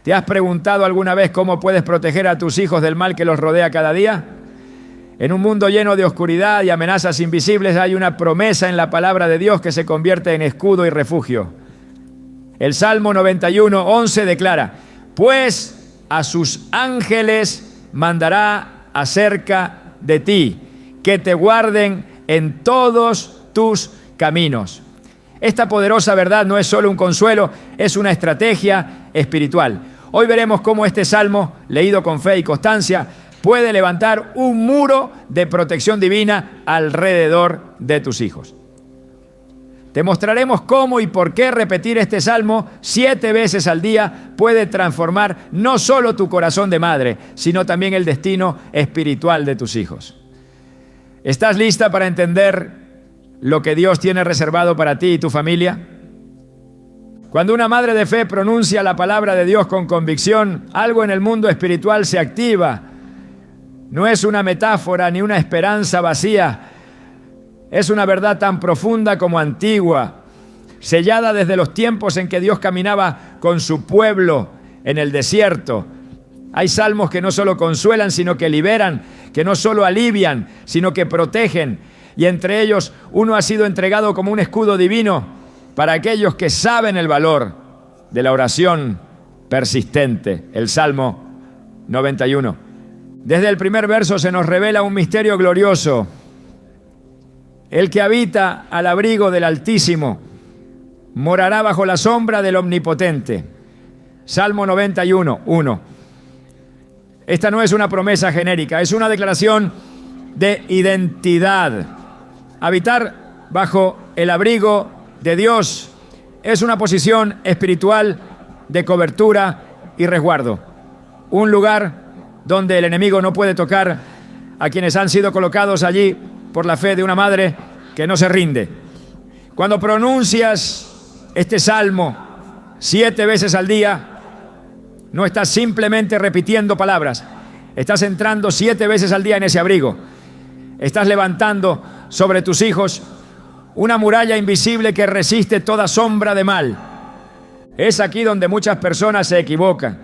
¿Te has preguntado alguna vez cómo puedes proteger a tus hijos del mal que los rodea cada día? En un mundo lleno de oscuridad y amenazas invisibles hay una promesa en la palabra de Dios que se convierte en escudo y refugio. El Salmo 91:11 declara: pues a sus ángeles mandará acerca de ti, que te guarden en todos tus caminos. Esta poderosa verdad no es solo un consuelo, es una estrategia espiritual. Hoy veremos cómo este salmo, leído con fe y constancia, puede levantar un muro de protección divina alrededor de tus hijos. Te mostraremos cómo y por qué repetir este salmo 7 veces al día puede transformar no solo tu corazón de madre, sino también el destino espiritual de tus hijos. ¿Estás lista para entender lo que Dios tiene reservado para ti y tu familia? Cuando una madre de fe pronuncia la palabra de Dios con convicción, algo en el mundo espiritual se activa. No es una metáfora ni una esperanza vacía. Es una verdad tan profunda como antigua, sellada desde los tiempos en que Dios caminaba con su pueblo en el desierto. Hay salmos que no solo consuelan, sino que liberan, que no solo alivian, sino que protegen. Y entre ellos, uno ha sido entregado como un escudo divino para aquellos que saben el valor de la oración persistente. El Salmo 91. Desde el primer verso se nos revela un misterio glorioso. El que habita al abrigo del Altísimo morará bajo la sombra del Omnipotente. Salmo 91:1. Esta no es una promesa genérica, es una declaración de identidad. Habitar bajo el abrigo de Dios es una posición espiritual de cobertura y resguardo. Un lugar donde el enemigo no puede tocar a quienes han sido colocados allí por la fe de una madre que no se rinde. Cuando pronuncias este salmo 7 veces al día, no estás simplemente repitiendo palabras, estás entrando 7 veces al día en ese abrigo. Estás levantando sobre tus hijos una muralla invisible que resiste toda sombra de mal. Es aquí donde muchas personas se equivocan.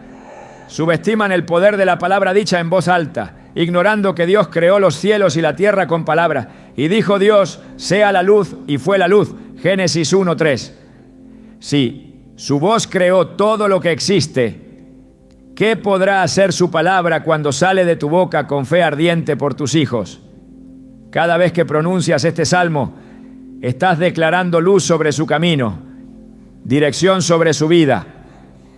Subestiman el poder de la palabra dicha en voz alta, ignorando que Dios creó los cielos y la tierra con palabra. Y dijo Dios: sea la luz, y fue la luz. Génesis 1:3. Sí, su voz creó todo lo que existe. ¿Qué podrá hacer su palabra cuando sale de tu boca con fe ardiente por tus hijos? Cada vez que pronuncias este salmo, estás declarando luz sobre su camino, dirección sobre su vida,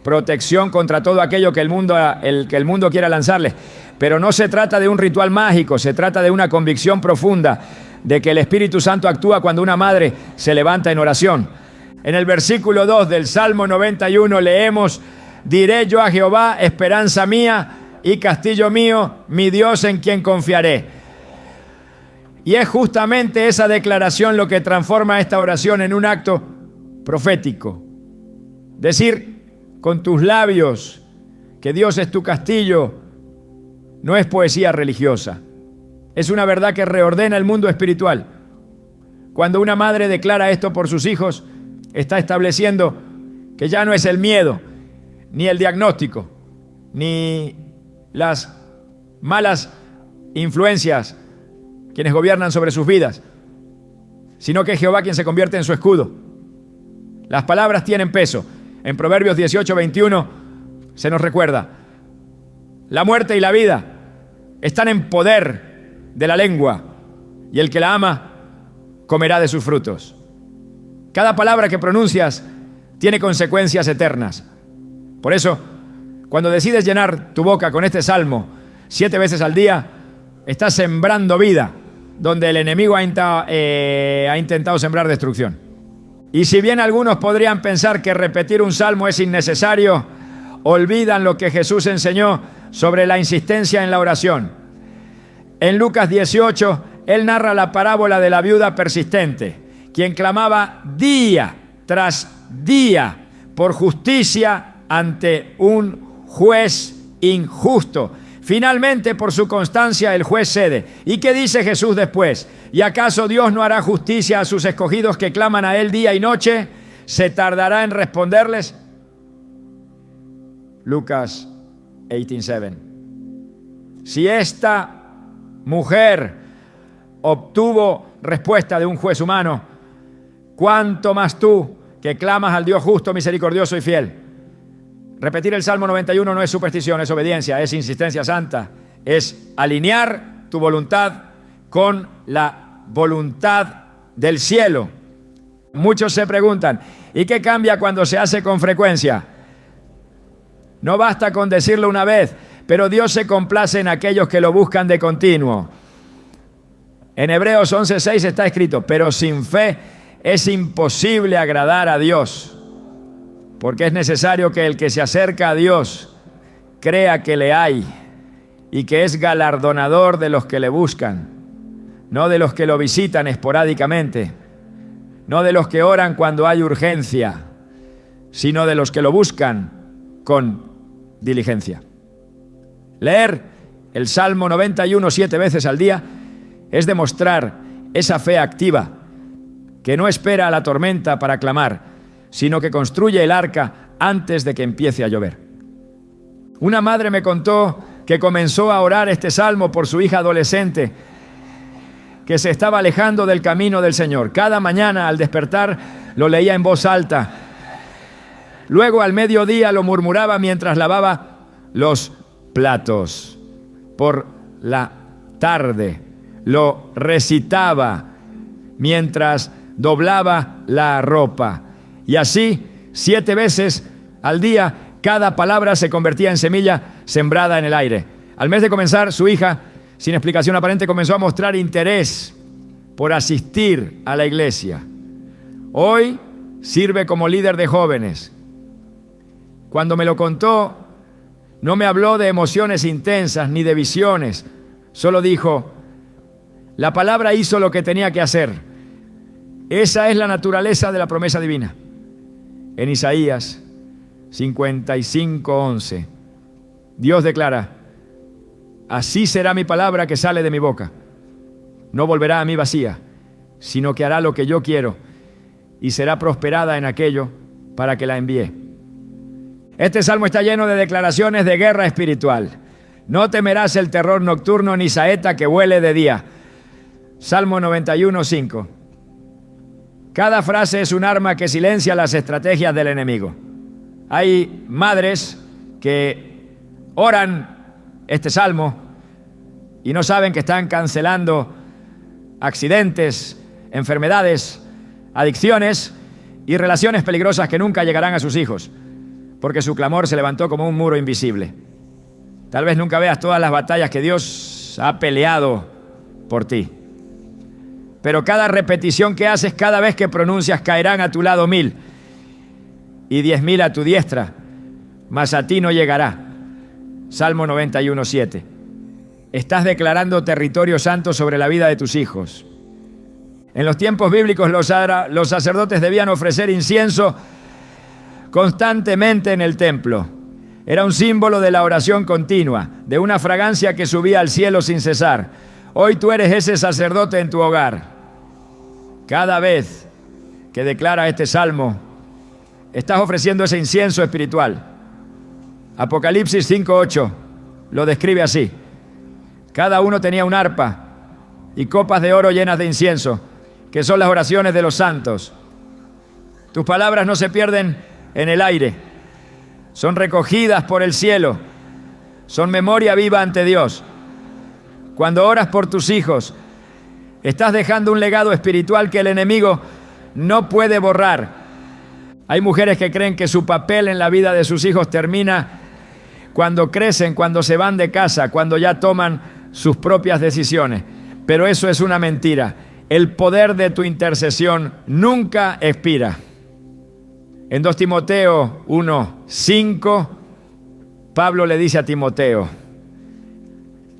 protección contra todo aquello que el mundo quiera lanzarles. Pero no se trata de un ritual mágico, se trata de una convicción profunda de que el Espíritu Santo actúa cuando una madre se levanta en oración. En el versículo 2 del Salmo 91 leemos: diré yo a Jehová, esperanza mía y castillo mío, mi Dios en quien confiaré. Y es justamente esa declaración lo que transforma esta oración en un acto profético. Decir con tus labios que Dios es tu castillo no es poesía religiosa. Es una verdad que reordena el mundo espiritual. Cuando una madre declara esto por sus hijos, está estableciendo que ya no es el miedo, ni el diagnóstico, ni las malas influencias quienes gobiernan sobre sus vidas, sino que es Jehová quien se convierte en su escudo. Las palabras tienen peso. En Proverbios 18:21 se nos recuerda: la muerte y la vida están en poder de la lengua, y el que la ama comerá de sus frutos. Cada palabra que pronuncias tiene consecuencias eternas. Por eso, cuando decides llenar tu boca con este salmo 7 veces al día, estás sembrando vida donde el enemigo ha intentado sembrar destrucción. Y si bien algunos podrían pensar que repetir un salmo es innecesario, olvidan lo que Jesús enseñó sobre la insistencia en la oración. En Lucas 18, él narra la parábola de la viuda persistente, quien clamaba día tras día por justicia ante un juez injusto. Finalmente, por su constancia, el juez cede. ¿Y qué dice Jesús después? ¿Y acaso Dios no hará justicia a sus escogidos que claman a Él día y noche? ¿Se tardará en responderles? Lucas 18:7. Si esta mujer obtuvo respuesta de un juez humano, ¿cuánto más tú que clamas al Dios justo, misericordioso y fiel? Repetir el Salmo 91 no es superstición, es obediencia, es insistencia santa, es alinear tu voluntad con la voluntad del cielo. Muchos se preguntan, ¿y qué cambia cuando se hace con frecuencia? No basta con decirlo una vez, pero Dios se complace en aquellos que lo buscan de continuo. En Hebreos 11:6 está escrito, pero sin fe es imposible agradar a Dios, porque es necesario que el que se acerca a Dios crea que le hay y que es galardonador de los que le buscan, no de los que lo visitan esporádicamente, no de los que oran cuando hay urgencia, sino de los que lo buscan con diligencia. Leer el Salmo 91 7 veces al día es demostrar esa fe activa que no espera a la tormenta para clamar, sino que construye el arca antes de que empiece a llover. Una madre me contó que comenzó a orar este salmo por su hija adolescente que se estaba alejando del camino del Señor. Cada mañana al despertar lo leía en voz alta. Luego al mediodía lo murmuraba mientras lavaba los platos. Por la tarde lo recitaba mientras doblaba la ropa. Y así 7 veces al día cada palabra se convertía en semilla sembrada en el aire. Al mes de comenzar, su hija, sin explicación aparente, comenzó a mostrar interés por asistir a la iglesia. Hoy sirve como líder de jóvenes. Cuando me lo contó, no me habló de emociones intensas ni de visiones. Solo dijo, la palabra hizo lo que tenía que hacer. Esa es la naturaleza de la promesa divina. En Isaías 55:11, Dios declara, así será mi palabra que sale de mi boca. No volverá a mí vacía, sino que hará lo que yo quiero y será prosperada en aquello para que la envíe. Este salmo está lleno de declaraciones de guerra espiritual. No temerás el terror nocturno ni saeta que vuele de día. Salmo 91:5. Cada frase es un arma que silencia las estrategias del enemigo. Hay madres que oran este salmo y no saben que están cancelando accidentes, enfermedades, adicciones y relaciones peligrosas que nunca llegarán a sus hijos, porque su clamor se levantó como un muro invisible. Tal vez nunca veas todas las batallas que Dios ha peleado por ti, pero cada repetición que haces, cada vez que pronuncias, caerán a tu lado 1000 y 10.000 a tu diestra, mas a ti no llegará. Salmo 91:7. Estás declarando territorio santo sobre la vida de tus hijos. En los tiempos bíblicos los sacerdotes debían ofrecer incienso constantemente en el templo. Era un símbolo de la oración continua, de una fragancia que subía al cielo sin cesar. Hoy tú eres ese sacerdote en tu hogar. Cada vez que declaras este salmo, estás ofreciendo ese incienso espiritual. Apocalipsis 5:8 lo describe así. Cada uno tenía un arpa y copas de oro llenas de incienso, que son las oraciones de los santos. Tus palabras no se pierden en el aire, son recogidas por el cielo, son memoria viva ante Dios. Cuando oras por tus hijos, estás dejando un legado espiritual que el enemigo no puede borrar. Hay mujeres que creen que su papel en la vida de sus hijos termina cuando crecen, cuando se van de casa, cuando ya toman sus propias decisiones. Pero eso es una mentira. El poder de tu intercesión nunca expira. En 2 Timoteo 1:5, Pablo le dice a Timoteo,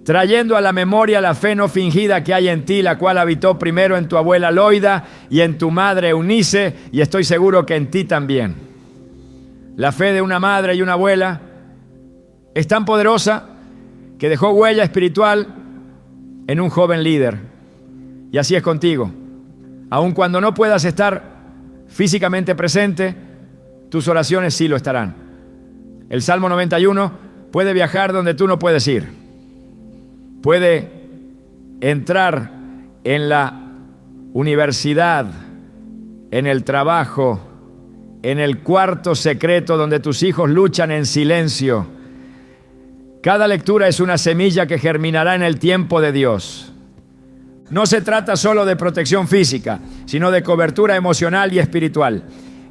trayendo a la memoria la fe no fingida que hay en ti, la cual habitó primero en tu abuela Loida y en tu madre Eunice, y estoy seguro que en ti también. La fe de una madre y una abuela es tan poderosa que dejó huella espiritual en un joven líder. Y así es contigo. Aun cuando no puedas estar físicamente presente, tus oraciones sí lo estarán. El Salmo 91 puede viajar donde tú no puedes ir. Puede entrar en la universidad, en el trabajo, en el cuarto secreto donde tus hijos luchan en silencio. Cada lectura es una semilla que germinará en el tiempo de Dios. No se trata solo de protección física, sino de cobertura emocional y espiritual.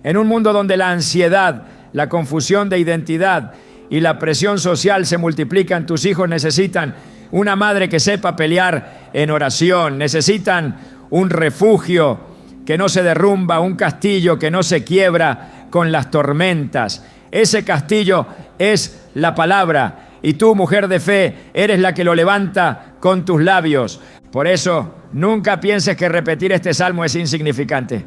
En un mundo donde la ansiedad, la confusión de identidad y la presión social se multiplican, tus hijos necesitan una madre que sepa pelear en oración, necesitan un refugio que no se derrumba, un castillo que no se quiebra con las tormentas. Ese castillo es la palabra y tú, mujer de fe, eres la que lo levanta con tus labios. Por eso, nunca pienses que repetir este salmo es insignificante.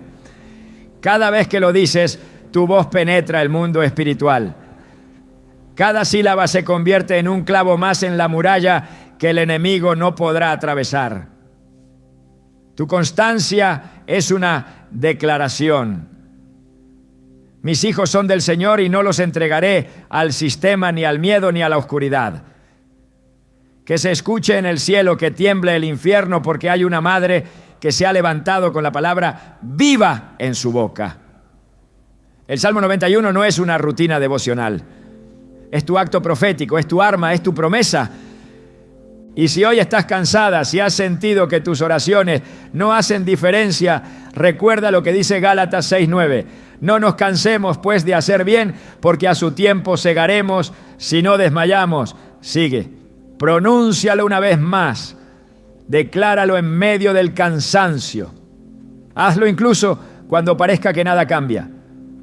Cada vez que lo dices, tu voz penetra el mundo espiritual. Cada sílaba se convierte en un clavo más en la muralla que el enemigo no podrá atravesar. Tu constancia es una declaración. Mis hijos son del Señor y no los entregaré al sistema, ni al miedo, ni a la oscuridad. Que se escuche en el cielo, que tiemble el infierno, porque hay una madre que se ha levantado con la palabra viva en su boca. El Salmo 91 no es una rutina devocional. Es tu acto profético, es tu arma, es tu promesa. Y si hoy estás cansada, si has sentido que tus oraciones no hacen diferencia, recuerda lo que dice Gálatas 6:9. No nos cansemos pues de hacer bien, porque a su tiempo segaremos si no desmayamos. Sigue, pronúncialo una vez más, decláralo en medio del cansancio. Hazlo incluso cuando parezca que nada cambia,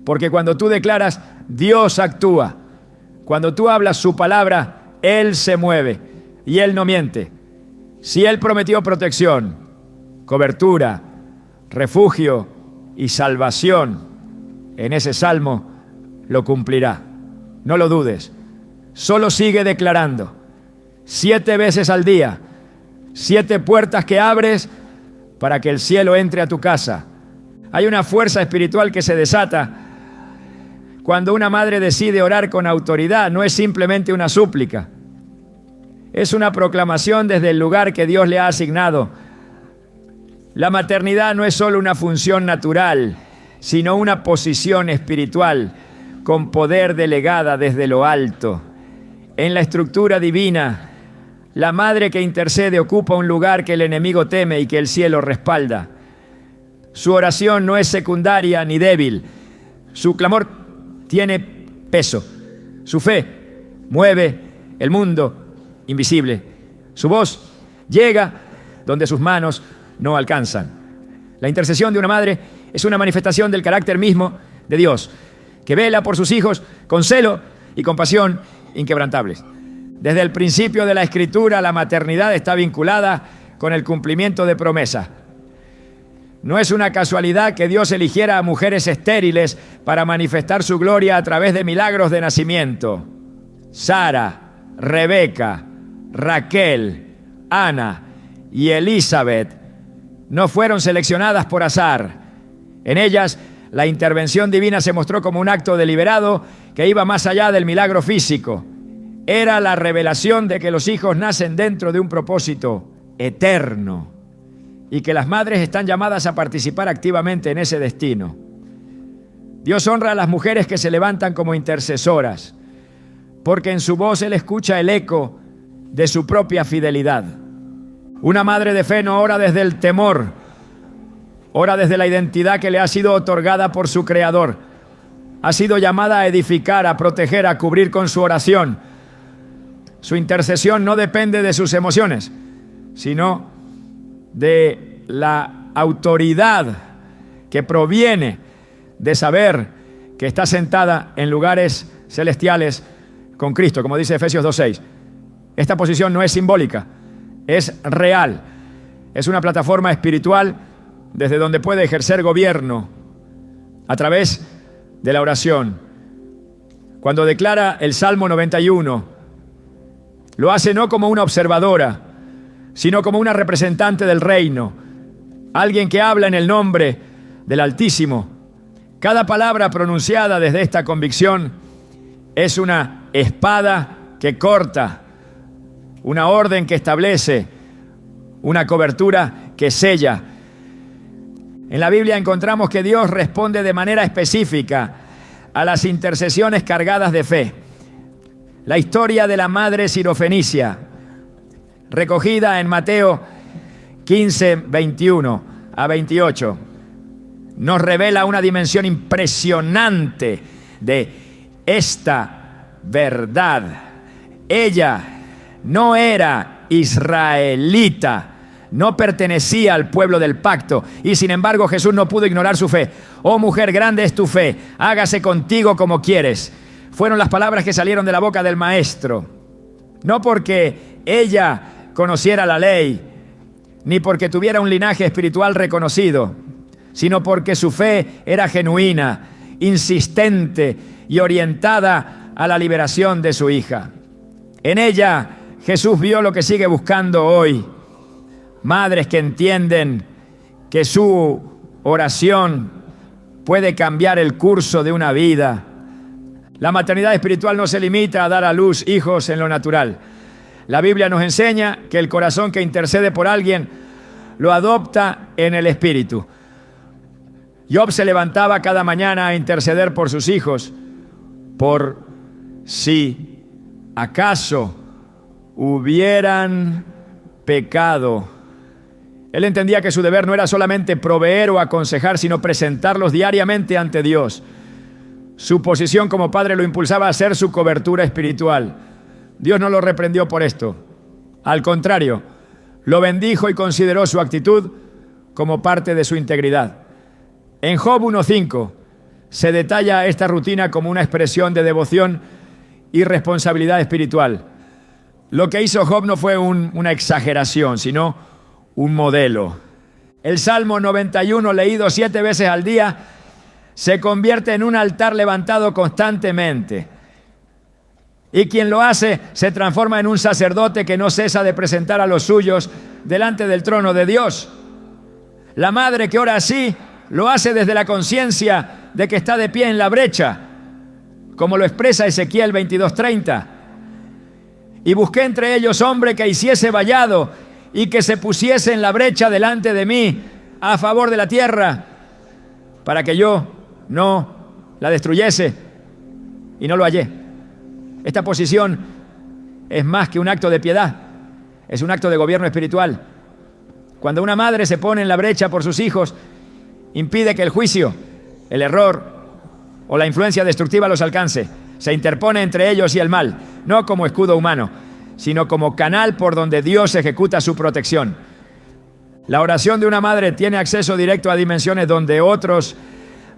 porque cuando tú declaras, Dios actúa. Cuando tú hablas su palabra, Él se mueve y Él no miente. Si Él prometió protección, cobertura, refugio y salvación, en ese salmo lo cumplirá. No lo dudes. Solo sigue declarando. 7 veces al día. 7 puertas que abres para que el cielo entre a tu casa. Hay una fuerza espiritual que se desata cuando una madre decide orar con autoridad. No es simplemente una súplica. Es una proclamación desde el lugar que Dios le ha asignado. La maternidad no es solo una función natural, sino una posición espiritual con poder delegada desde lo alto. En la estructura divina, la madre que intercede ocupa un lugar que el enemigo teme y que el cielo respalda. Su oración no es secundaria ni débil. Su clamor tiene peso. Su fe mueve el mundo invisible. Su voz llega donde sus manos no alcanzan. La intercesión de una madre es una manifestación del carácter mismo de Dios, que vela por sus hijos con celo y compasión inquebrantables. Desde el principio de la Escritura, la maternidad está vinculada con el cumplimiento de promesas. No es una casualidad que Dios eligiera a mujeres estériles para manifestar su gloria a través de milagros de nacimiento. Sara, Rebeca, Raquel, Ana y Elizabeth no fueron seleccionadas por azar. En ellas, la intervención divina se mostró como un acto deliberado que iba más allá del milagro físico. Era la revelación de que los hijos nacen dentro de un propósito eterno y que las madres están llamadas a participar activamente en ese destino. Dios honra a las mujeres que se levantan como intercesoras, porque en su voz Él escucha el eco de su propia fidelidad. Una madre de fe no ora desde el temor, ora desde la identidad que le ha sido otorgada por su Creador. Ha sido llamada a edificar, a proteger, a cubrir con su oración. Su intercesión no depende de sus emociones, sino de la autoridad que proviene de saber que está sentada en lugares celestiales con Cristo, como dice Efesios 2:6. Esta posición no es simbólica, es real. Es una plataforma espiritual desde donde puede ejercer gobierno a través de la oración. Cuando declara el Salmo 91, lo hace no como una observadora, sino como una representante del reino, alguien que habla en el nombre del Altísimo. Cada palabra pronunciada desde esta convicción Es una espada que corta, una orden que establece, una cobertura que sella. En la Biblia encontramos que Dios responde de manera específica a las intercesiones cargadas de fe. La historia de la madre sirofenicia, recogida en Mateo 15, 21 a 28, nos revela una dimensión impresionante de esta verdad. Ella no era israelita, no pertenecía al pueblo del pacto, y sin embargo Jesús no pudo ignorar su fe. Oh mujer, grande es tu fe, hágase contigo como quieres. Fueron las palabras que salieron de la boca del maestro. No porque ella conociera la ley, ni porque tuviera un linaje espiritual reconocido, sino porque su fe era genuina, insistente y orientada a la liberación de su hija. En ella Jesús vio lo que sigue buscando hoy: madres que entienden que su oración puede cambiar el curso de una vida. La maternidad espiritual no se limita a dar a luz hijos en lo natural. La Biblia nos enseña que el corazón que intercede por alguien lo adopta en el espíritu. Job se levantaba cada mañana a interceder por sus hijos, por si acaso hubieran pecado. Él entendía que su deber no era solamente proveer o aconsejar, sino presentarlos diariamente ante Dios. Su posición como padre lo impulsaba a ser su cobertura espiritual. Dios no lo reprendió por esto. Al contrario, lo bendijo y consideró su actitud como parte de su integridad. En Job 1:5 se detalla esta rutina como una expresión de devoción y responsabilidad espiritual. Lo que hizo Job no fue una exageración, sino un modelo. El Salmo 91, leído 7 veces al día, se convierte en un altar levantado constantemente. Y quien lo hace se transforma en un sacerdote que no cesa de presentar a los suyos delante del trono de Dios. La madre que ora así lo hace desde la conciencia de que está de pie en la brecha, como lo expresa Ezequiel 22:30. Y busqué entre ellos hombre que hiciese vallado y que se pusiese en la brecha delante de mí a favor de la tierra, para que yo no la destruyese, y no lo hallé. Esta posición es más que un acto de piedad, es un acto de gobierno espiritual. Cuando una madre se pone en la brecha por sus hijos, impide que el juicio, el error o la influencia destructiva los alcance. Se interpone entre ellos y el mal, no como escudo humano, sino como canal por donde Dios ejecuta su protección. La oración de una madre tiene acceso directo a dimensiones donde otros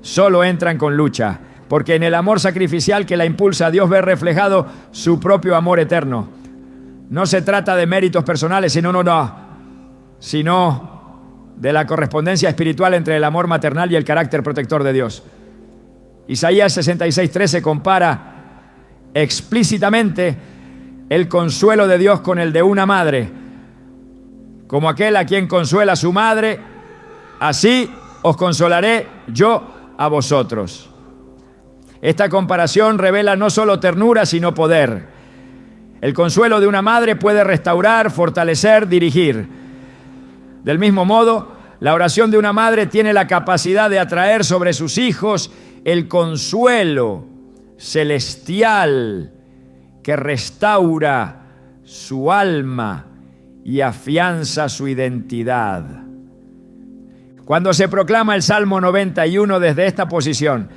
solo entran con lucha, porque en el amor sacrificial que la impulsa, Dios ve reflejado su propio amor eterno. No se trata de méritos personales, sino de la correspondencia espiritual entre el amor maternal y el carácter protector de Dios. Isaías 66:13 compara explícitamente el consuelo de Dios con el de una madre. Como aquel a quien consuela su madre, así os consolaré yo a vosotros. Esta comparación revela no solo ternura, sino poder. El consuelo de una madre puede restaurar, fortalecer, dirigir. Del mismo modo, la oración de una madre tiene la capacidad de atraer sobre sus hijos el consuelo celestial que restaura su alma y afianza su identidad. Cuando se proclama el Salmo 91 desde esta posición,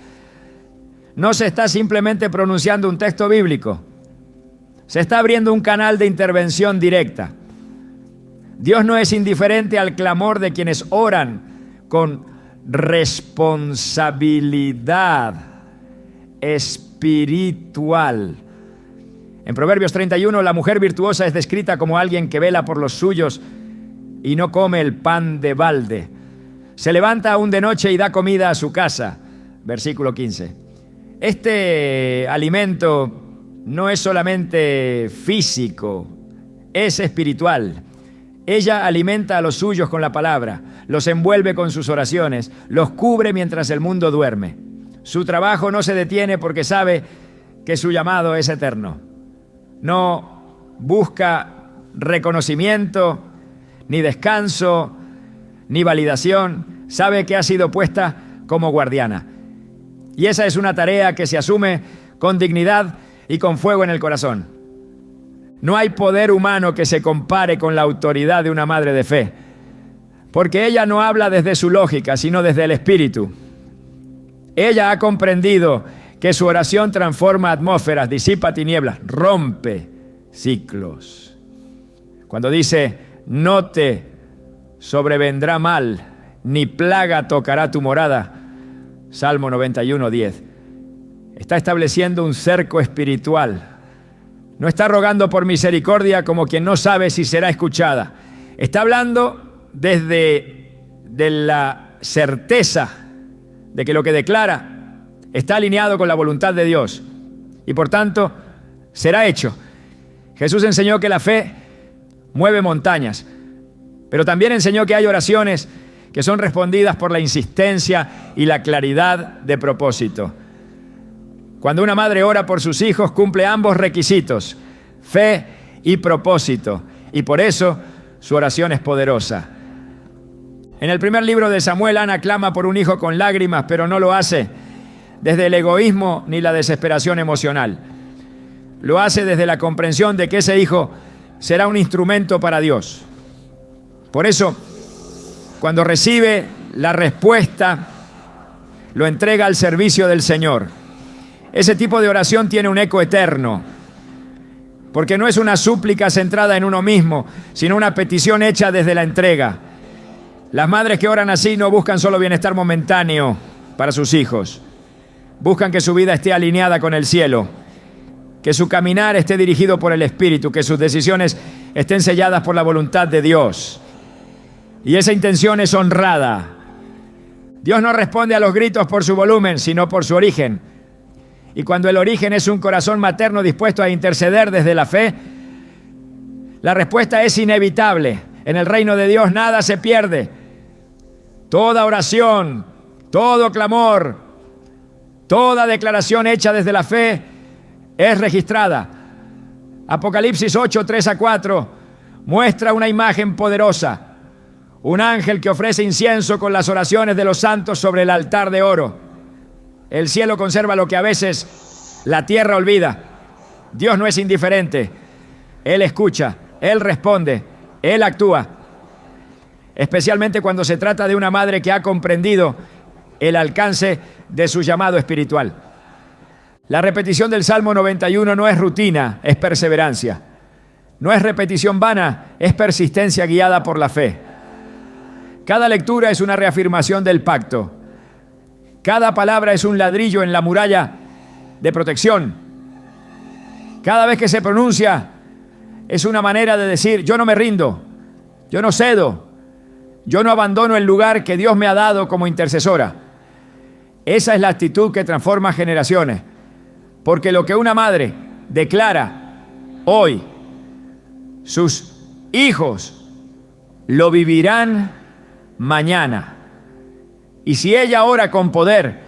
no se está simplemente pronunciando un texto bíblico, se está abriendo un canal de intervención directa. Dios no es indiferente al clamor de quienes oran con responsabilidad espiritual. En Proverbios 31, la mujer virtuosa es descrita como alguien que vela por los suyos y no come el pan de balde. Se levanta aún de noche y da comida a su casa. Versículo 15. Este alimento no es solamente físico, es espiritual. Ella alimenta a los suyos con la palabra, los envuelve con sus oraciones, los cubre mientras el mundo duerme. Su trabajo no se detiene porque sabe que su llamado es eterno. No busca reconocimiento, ni descanso, ni validación. Sabe que ha sido puesta como guardiana. Y esa es una tarea que se asume con dignidad y con fuego en el corazón. No hay poder humano que se compare con la autoridad de una madre de fe, porque ella no habla desde su lógica, sino desde el Espíritu. Ella ha comprendido que su oración transforma atmósferas, disipa tinieblas, rompe ciclos. Cuando dice, no te sobrevendrá mal, ni plaga tocará tu morada, Salmo 91:10, está estableciendo un cerco espiritual. No está rogando por misericordia como quien no sabe si será escuchada. Está hablando desde la certeza de que lo que declara está alineado con la voluntad de Dios y por tanto será hecho. Jesús enseñó que la fe mueve montañas, pero también enseñó que hay oraciones que son respondidas por la insistencia y la claridad de propósito. Cuando una madre ora por sus hijos, cumple ambos requisitos, fe y propósito, y por eso su oración es poderosa. En el primer libro de Samuel, Ana clama por un hijo con lágrimas, pero no lo hace desde el egoísmo ni la desesperación emocional. Lo hace desde la comprensión de que ese hijo será un instrumento para Dios. Por eso, cuando recibe la respuesta, lo entrega al servicio del Señor. Ese tipo de oración tiene un eco eterno, porque no es una súplica centrada en uno mismo, sino una petición hecha desde la entrega. Las madres que oran así no buscan solo bienestar momentáneo para sus hijos. Buscan que su vida esté alineada con el cielo, que su caminar esté dirigido por el Espíritu, que sus decisiones estén selladas por la voluntad de Dios. Y esa intención es honrada. Dios no responde a los gritos por su volumen, sino por su origen. Y cuando el origen es un corazón materno dispuesto a interceder desde la fe, la respuesta es inevitable. En el reino de Dios nada se pierde. Toda oración, todo clamor, toda declaración hecha desde la fe es registrada. Apocalipsis 8, 3-4 muestra una imagen poderosa. Un ángel que ofrece incienso con las oraciones de los santos sobre el altar de oro. El cielo conserva lo que a veces la tierra olvida. Dios no es indiferente. Él escucha, Él responde, Él actúa. Especialmente cuando se trata de una madre que ha comprendido el alcance de su llamado espiritual. La repetición del Salmo 91 no es rutina, es perseverancia. No es repetición vana, es persistencia guiada por la fe. Cada lectura es una reafirmación del pacto. Cada palabra es un ladrillo en la muralla de protección. Cada vez que se pronuncia es una manera de decir, yo no me rindo, yo no cedo, yo no abandono el lugar que Dios me ha dado como intercesora. Esa es la actitud que transforma generaciones. Porque lo que una madre declara hoy, sus hijos lo vivirán mañana. Y si ella ora con poder,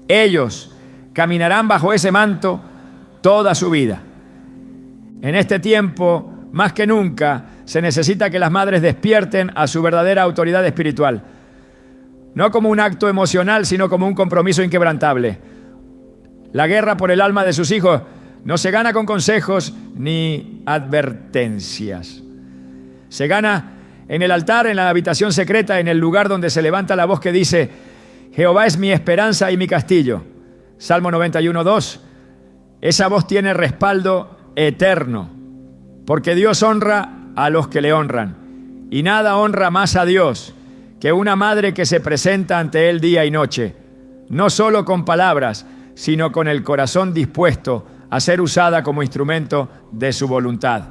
ellos caminarán bajo ese manto toda su vida. En este tiempo, más que nunca, se necesita que las madres despierten a su verdadera autoridad espiritual. No como un acto emocional, sino como un compromiso inquebrantable. La guerra por el alma de sus hijos no se gana con consejos ni advertencias. Se gana en el altar, en la habitación secreta, en el lugar donde se levanta la voz que dice, Jehová es mi esperanza y mi castillo. Salmo 91:2. Esa voz tiene respaldo eterno, porque Dios honra a los que le honran. Y nada honra más a Dios que una madre que se presenta ante Él día y noche, no solo con palabras, sino con el corazón dispuesto a ser usada como instrumento de su voluntad.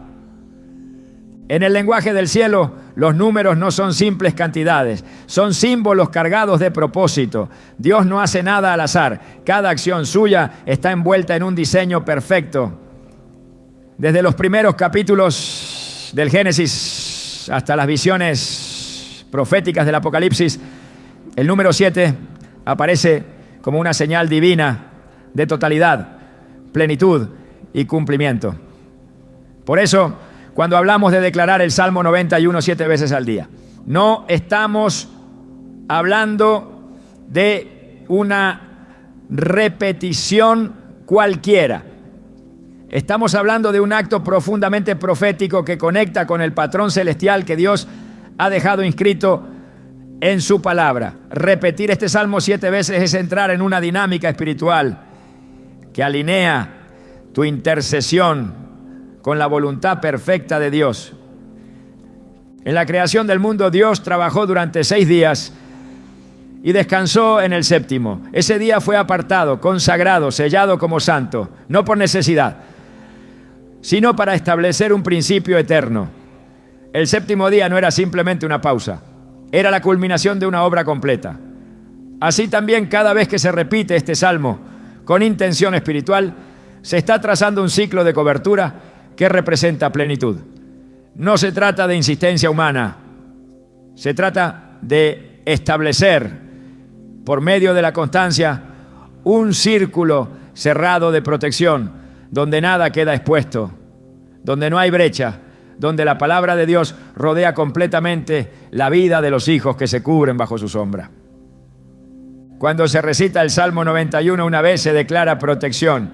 En el lenguaje del cielo, los números no son simples cantidades, son símbolos cargados de propósito. Dios no hace nada al azar. Cada acción suya está envuelta en un diseño perfecto. Desde los primeros capítulos del Génesis hasta las visiones proféticas del Apocalipsis, el número 7 aparece como una señal divina de totalidad. plenitud y cumplimiento. Por eso, cuando hablamos de declarar el Salmo 91 7 veces al día, no estamos hablando de una repetición cualquiera. Estamos hablando de un acto profundamente profético que conecta con el patrón celestial que Dios ha dejado inscrito en su palabra. Repetir este Salmo 7 veces es entrar en una dinámica espiritual que alinea tu intercesión con la voluntad perfecta de Dios. En la creación del mundo, Dios trabajó durante 6 días y descansó en el séptimo. Ese día fue apartado, consagrado, sellado como santo, no por necesidad, sino para establecer un principio eterno. El séptimo día no era simplemente una pausa, era la culminación de una obra completa. Así también, cada vez que se repite este salmo con intención espiritual, se está trazando un ciclo de cobertura que representa plenitud. No se trata de insistencia humana, se trata de establecer, por medio de la constancia, un círculo cerrado de protección, donde nada queda expuesto, donde no hay brecha, donde la palabra de Dios rodea completamente la vida de los hijos que se cubren bajo su sombra. Cuando se recita el Salmo 91 una vez, se declara protección,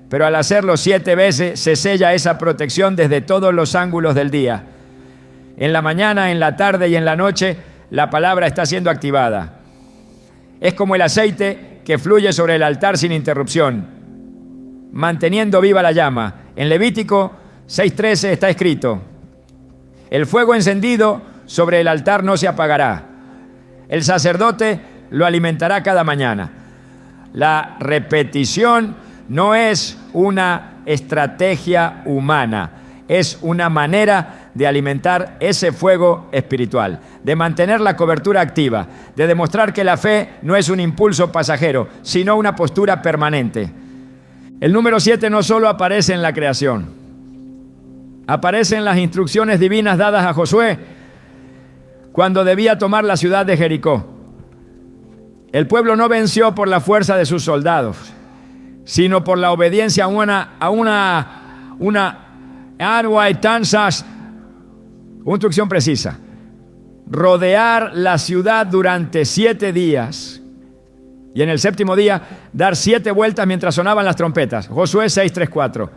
pero al hacerlo 7 veces se sella esa protección desde todos los ángulos del día. En la mañana, en la tarde y en la noche, la palabra está siendo activada. Es como el aceite que fluye sobre el altar sin interrupción, manteniendo viva la llama. En Levítico 6:13 está escrito: el fuego encendido sobre el altar no se apagará. El sacerdote lo alimentará cada mañana. La repetición no es una estrategia humana, es una manera de alimentar ese fuego espiritual, de mantener la cobertura activa, de demostrar que la fe no es un impulso pasajero, sino una postura permanente. El número 7 no solo aparece en la creación, aparece en las instrucciones divinas dadas a Josué cuando debía tomar la ciudad de Jericó. El pueblo no venció por la fuerza de sus soldados, sino por la obediencia a una instrucción precisa: rodear la ciudad durante 7 días y en el séptimo día dar 7 vueltas mientras sonaban las trompetas. Josué 6:3-4.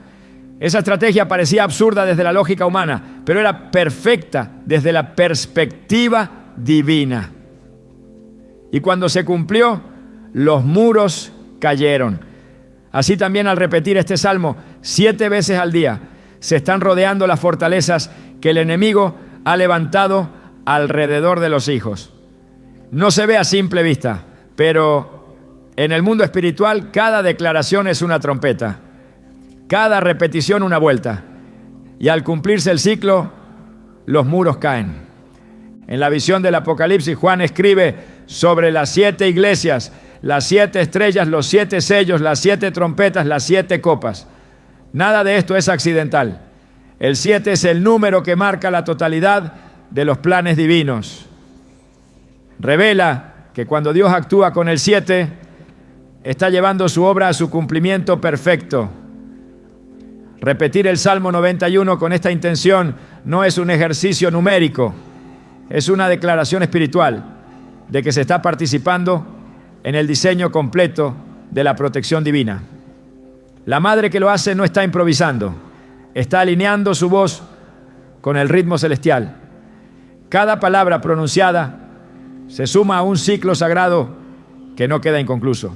Esa estrategia parecía absurda desde la lógica humana, pero era perfecta desde la perspectiva divina. Y cuando se cumplió, los muros cayeron. Así también, al repetir este salmo 7 veces al día, se están rodeando las fortalezas que el enemigo ha levantado alrededor de los hijos. No se ve a simple vista, pero en el mundo espiritual cada declaración es una trompeta, cada repetición una vuelta, y al cumplirse el ciclo, los muros caen. En la visión del Apocalipsis, Juan escribe sobre las 7 iglesias, las 7 estrellas, los 7 sellos, las 7 trompetas, las 7 copas. Nada de esto es accidental. El 7 es el número que marca la totalidad de los planes divinos. Revela que cuando Dios actúa con el 7, está llevando su obra a su cumplimiento perfecto. Repetir el Salmo 91 con esta intención no es un ejercicio numérico, es una declaración espiritual de que se está participando en el diseño completo de la protección divina. La madre que lo hace no está improvisando, está alineando su voz con el ritmo celestial. Cada palabra pronunciada se suma a un ciclo sagrado que no queda inconcluso.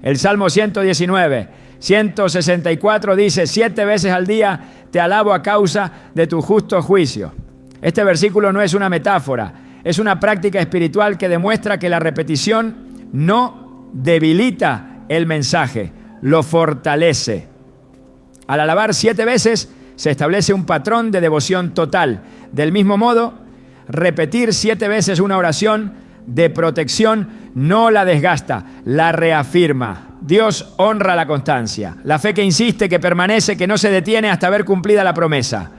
El Salmo 119, 164 dice: 7 veces al día te alabo a causa de tu justo juicio. Este versículo no es una metáfora, es una práctica espiritual que demuestra que la repetición no debilita el mensaje, lo fortalece. Al alabar 7 veces se establece un patrón de devoción total. Del mismo modo, repetir 7 veces una oración de protección no la desgasta, la reafirma. Dios honra la constancia, la fe que insiste, que permanece, que no se detiene hasta ver cumplida la promesa.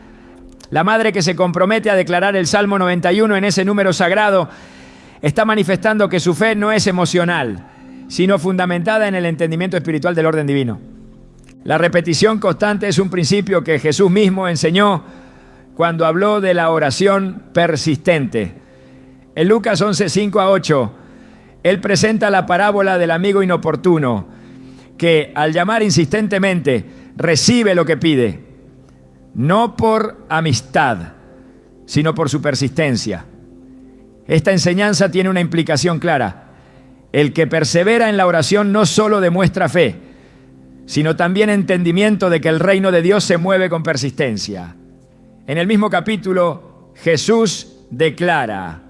La madre que se compromete a declarar el Salmo 91 en ese número sagrado está manifestando que su fe no es emocional, sino fundamentada en el entendimiento espiritual del orden divino. La repetición constante es un principio que Jesús mismo enseñó cuando habló de la oración persistente. En Lucas 11, 5-8, Él presenta la parábola del amigo inoportuno, que al llamar insistentemente recibe lo que pide, no por amistad, sino por su persistencia. Esta enseñanza tiene una implicación clara. El que persevera en la oración no solo demuestra fe, sino también entendimiento de que el reino de Dios se mueve con persistencia. En el mismo capítulo, Jesús declara: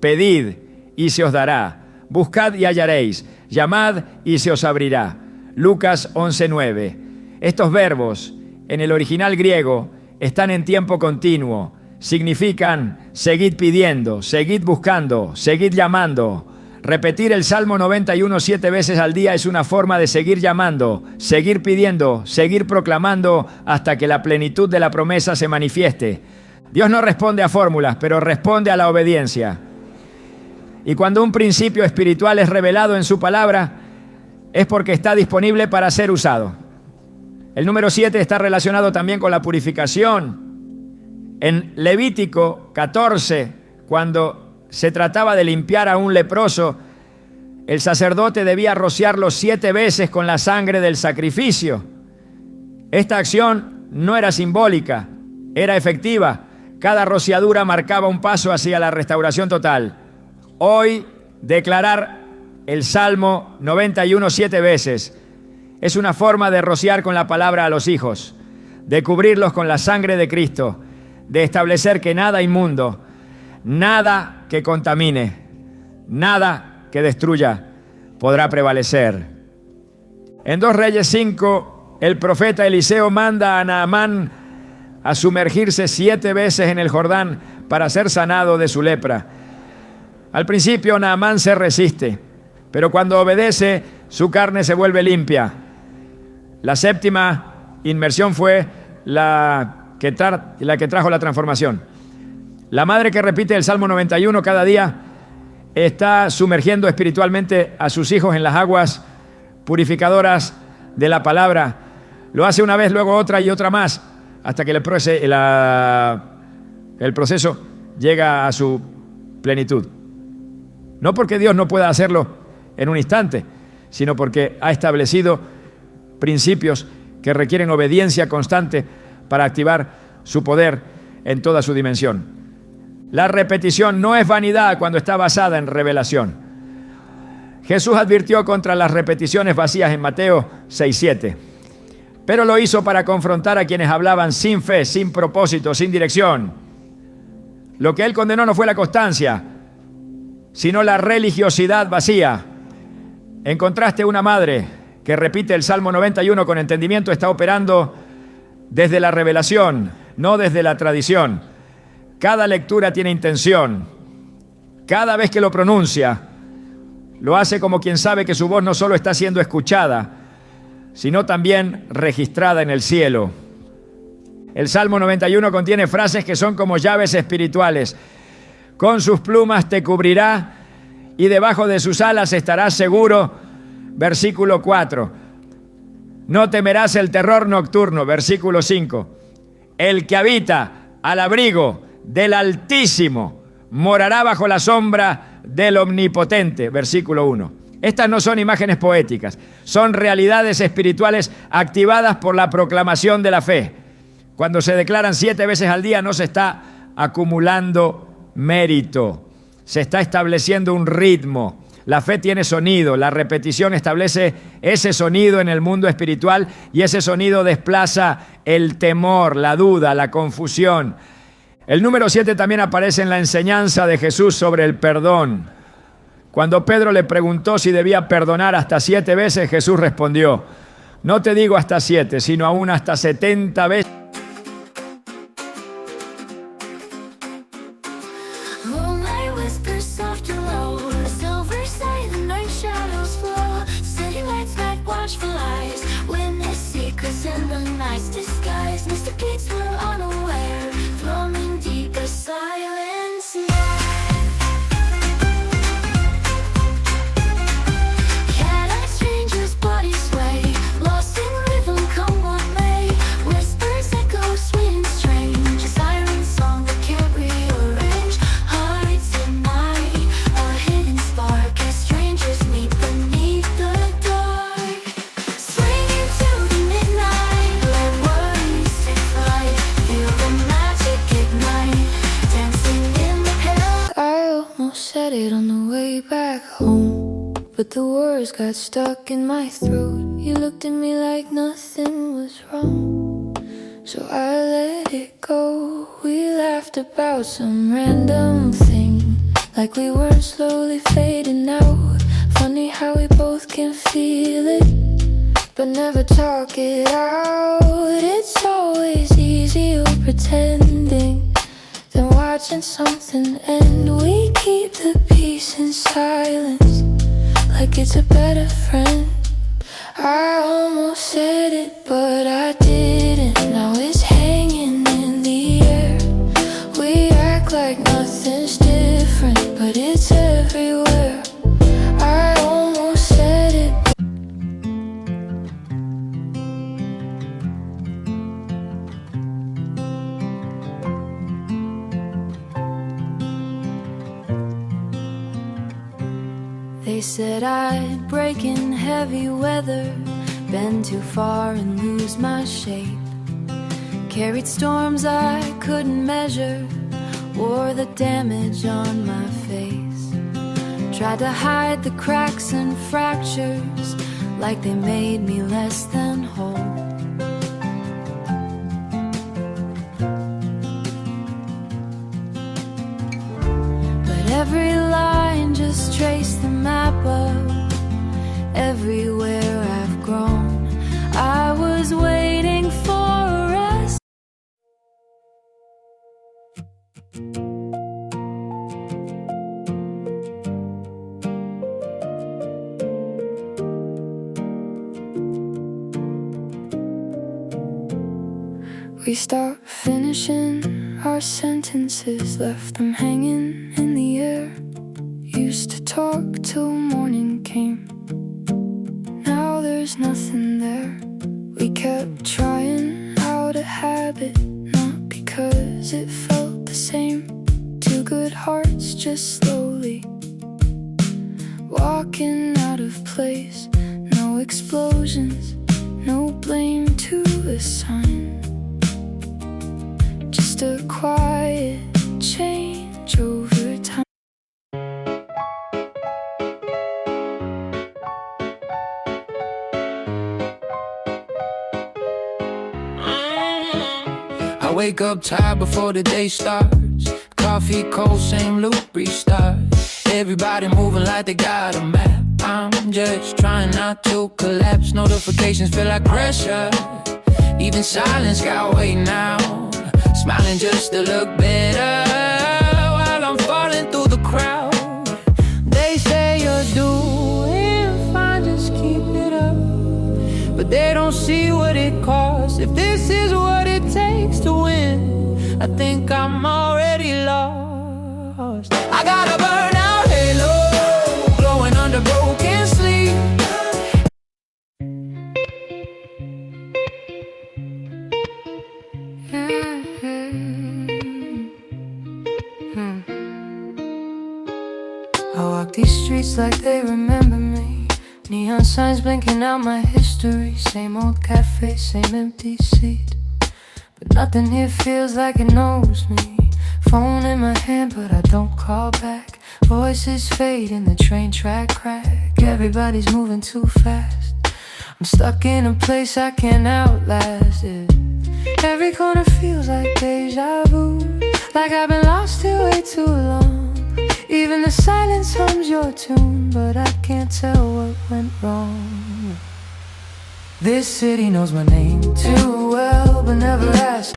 pedid y se os dará, buscad y hallaréis, llamad y se os abrirá. Lucas 11:9. Estos verbos, en el original griego, están en tiempo continuo. Significan: seguid pidiendo, seguid buscando, seguid llamando. Repetir el Salmo 91 7 veces al día es una forma de seguir llamando, seguir pidiendo, seguir proclamando hasta que la plenitud de la promesa se manifieste. Dios no responde a fórmulas, pero responde a la obediencia. Y cuando un principio espiritual es revelado en su palabra, es porque está disponible para ser usado. El número 7 está relacionado también con la purificación. En Levítico 14, cuando se trataba de limpiar a un leproso, el sacerdote debía rociarlo 7 veces con la sangre del sacrificio. Esta acción no era simbólica, era efectiva. Cada rociadura marcaba un paso hacia la restauración total. Hoy, declarar el Salmo 91 7 veces es una forma de rociar con la palabra a los hijos, de cubrirlos con la sangre de Cristo, de establecer que nada inmundo, nada que contamine, nada que destruya podrá prevalecer. En 2 Reyes 5, el profeta Eliseo manda a Naamán a sumergirse 7 veces en el Jordán para ser sanado de su lepra. Al principio Naamán se resiste, pero cuando obedece, su carne se vuelve limpia. La 7ª inmersión fue la que trajo la transformación. La madre que repite el Salmo 91 cada día está sumergiendo espiritualmente a sus hijos en las aguas purificadoras de la palabra. Lo hace una vez, luego otra y otra más, hasta que el proceso llega a su plenitud. No porque Dios no pueda hacerlo en un instante, sino porque ha establecido principios que requieren obediencia constante para activar su poder en toda su dimensión. La repetición no es vanidad cuando está basada en revelación. Jesús advirtió contra las repeticiones vacías en Mateo 6:7, pero lo hizo para confrontar a quienes hablaban sin fe, sin propósito, sin dirección. Lo que él condenó no fue la constancia, sino la religiosidad vacía. En contraste, una madre que repite el Salmo 91 con entendimiento está operando desde la revelación, no desde la tradición. Cada lectura tiene intención. Cada vez que lo pronuncia, lo hace como quien sabe que su voz no solo está siendo escuchada, sino también registrada en el cielo. El Salmo 91 contiene frases que son como llaves espirituales. Con sus plumas te cubrirá y debajo de sus alas estarás seguro. Versículo 4. No temerás el terror nocturno. Versículo 5. El que habita al abrigo del Altísimo morará bajo la sombra del Omnipotente. Versículo 1. Estas no son imágenes poéticas, son realidades espirituales activadas por la proclamación de la fe. Cuando se declaran 7 veces al día no se está acumulando mérito, se está estableciendo un ritmo. La fe tiene sonido, la repetición establece ese sonido en el mundo espiritual y ese sonido desplaza el temor, la duda, la confusión. El número 7 también aparece en la enseñanza de Jesús sobre el perdón. Cuando Pedro le preguntó si debía perdonar hasta 7 veces, Jesús respondió: no te digo hasta 7, sino aún hasta 70 veces. but the words got stuck in my throat. You looked at me like nothing was wrong, so I let it go. We laughed about some random thing, like we were slowly fading out. Funny how we both can feel it, but never talk it out. It's always easier pretending than watching something end. We keep the peace in silence, like it's a better friend. I almost said it, but I didn't. Now it's hanging in the air. We act like nothing's different, but it's everywhere. I almost said it. They said I'd break in heavy weather, bend too far and lose my shape. Carried storms I couldn't measure, wore the damage on my face. Tried to hide the cracks and fractures, like they made me less than whole. But every line just traced the map of everywhere I've grown. I was waiting for a rest. We stopped finishing our sentences, left them hanging in the air. Used to talk till morning came, now there's nothing there. We kept trying out a habit, not because it felt the same. Two good hearts just slowly walking out of place. No explosions, no blame to assign, just a quiet change over time. I wake up tired before the day starts. Coffee cold, same loop, restart. Everybody moving like they got a map. I'm just trying not to collapse. Notifications feel like pressure. Even silence got weight now. Smiling just to look better while I'm falling through the crowd. They say you're doing fine, just keep it up, but they don't see what it costs. If this is what it takes to win, I think I'm already lost. I got a burnout halo glowing under broken sleep. I walk these streets like they remember me. Neon signs blinking out my history. Same old cafe, same empty seat, but nothing here feels like it knows me. Phone in my hand, but I don't call back. Voices fade in the train track crack. Everybody's moving too fast. I'm stuck in a place I can't outlast it. Every corner feels like deja vu, like I've been lost here way too long. Even the silence hums your tune, but I can't tell what went wrong. This city knows my name too well, but never asked.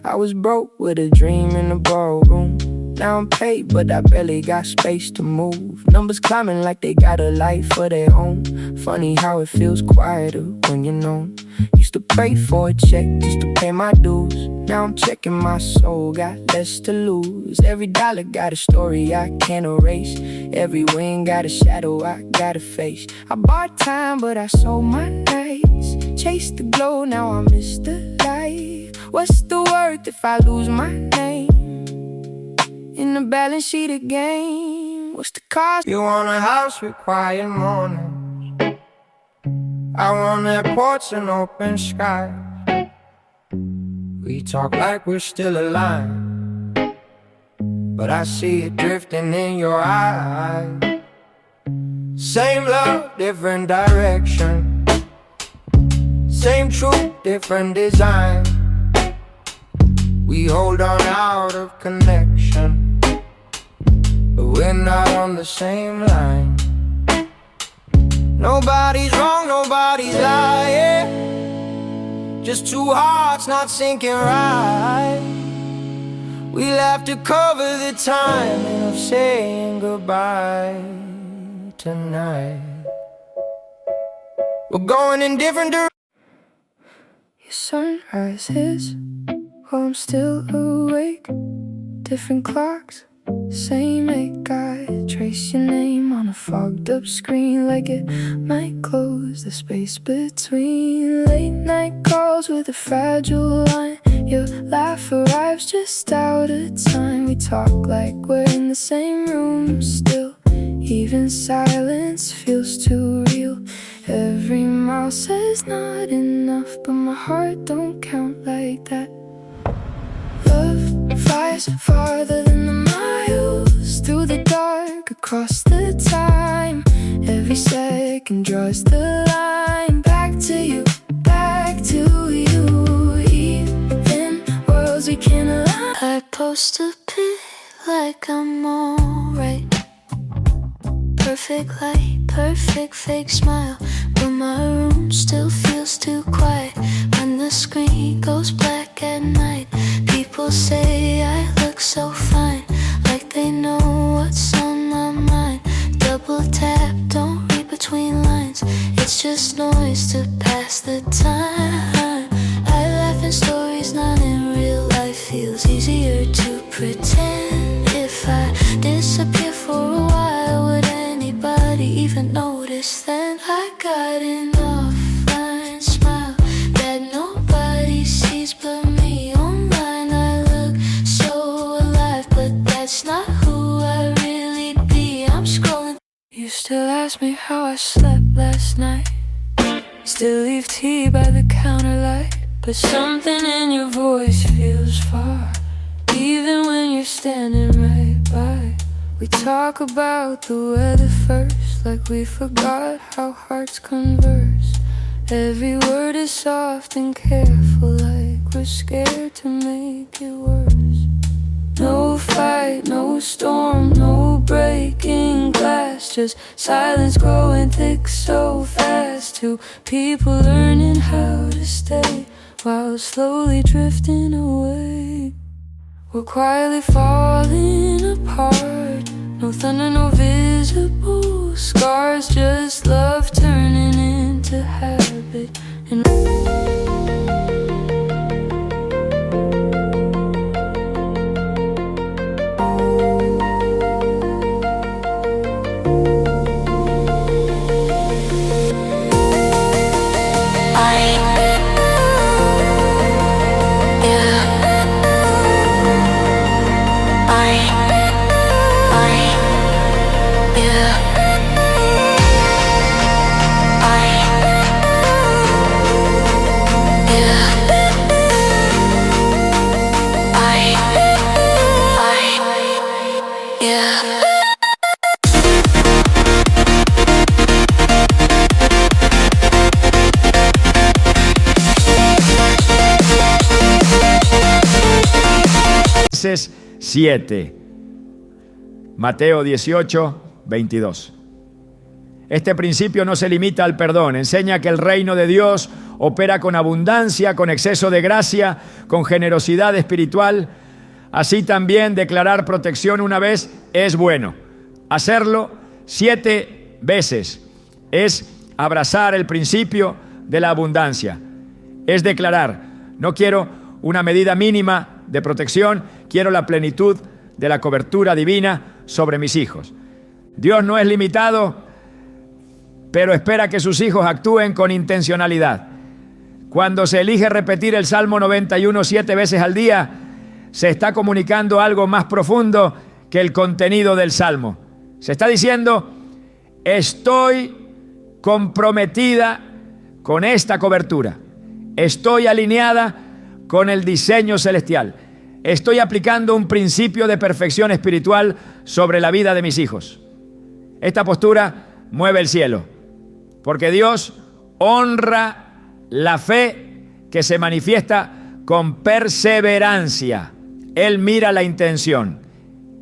I was broke with a dream in the ballroom. Now I'm paid, but I barely got space to move. Numbers climbing like they got a life of their own. Funny how it feels quieter when you're known. Used to pray for a check just to pay my dues. Now I'm checking my soul, got less to lose. Every dollar got a story I can't erase. Every win got a shadow I gotta face. I bought time, but I sold my nights. Chased the glow, now I miss the light. What's the worth if I lose my name in the balance sheet again? What's the cost? You want a house with quiet mornings, I want that porch and open sky. We talk like we're still alive, but I see it drifting in your eyes. Same love, different direction. Same truth, different design. We hold on out of connection, but we're not on the same line. Nobody's wrong, nobody's lying. Just two hearts not syncing right. We'll have to cover the timing of saying goodbye tonight. We're going in different directions. Your sunrise hits while I'm still awake. Different clocks, same ache. I trace your name on a fogged up screen, like it might close the space between. Late night calls with a fragile line. Your laugh arrives just out of time. We talk like we're in the same room still. Even silence feels too real. Every mile says not enough, but my heart don't count like that. Love flies farther than the miles, through the dark, across the time. Every second draws the line. Back to you, back to you. Even worlds we can't align. I post a pic like I'm alright. Perfect light, perfect fake smile, but my room still feels too quiet. When the screen goes black at night, people say I look so fine, like they know what's on my mind. Double tap, don't read between lines. It's just noise to pass the time. I laugh in stories, not in real life. Feels easier to pretend. If I disappear for a while, would anybody even notice then? I got an offline smile that nobody sees but me. Online I look so alive, but that's not who I really be. I'm scrolling. You still ask me how I slept last night. Still leave tea by the counter light, but something in your voice feels far, even when you're standing right by. We talk about the weather first, like we forgot how hearts converse. Every word is soft and careful, like we're scared to make it worse. No fight, no storm, no breaking glass, just silence growing thick so fast. Two people learning how to stay while slowly drifting away. We're quietly falling apart. No thunder, no visible scars, just love turning into habit. And Jueces 7, Mateo 18, 22. Este principio no se limita al perdón, enseña que el reino de Dios opera con abundancia, con exceso de gracia, con generosidad espiritual. Así también declarar protección una vez es bueno. Hacerlo 7 veces es abrazar el principio de la abundancia. Es declarar, no quiero una medida mínima de protección, quiero la plenitud de la cobertura divina sobre mis hijos. Dios no es limitado, pero espera que sus hijos actúen con intencionalidad. Cuando se elige repetir el Salmo 91 7 veces al día, se está comunicando algo más profundo que el contenido del Salmo. Se está diciendo, estoy comprometida con esta cobertura. Estoy alineada con el diseño celestial. Estoy aplicando un principio de perfección espiritual sobre la vida de mis hijos. Esta postura mueve el cielo, porque Dios honra la fe que se manifiesta con perseverancia. Él mira la intención,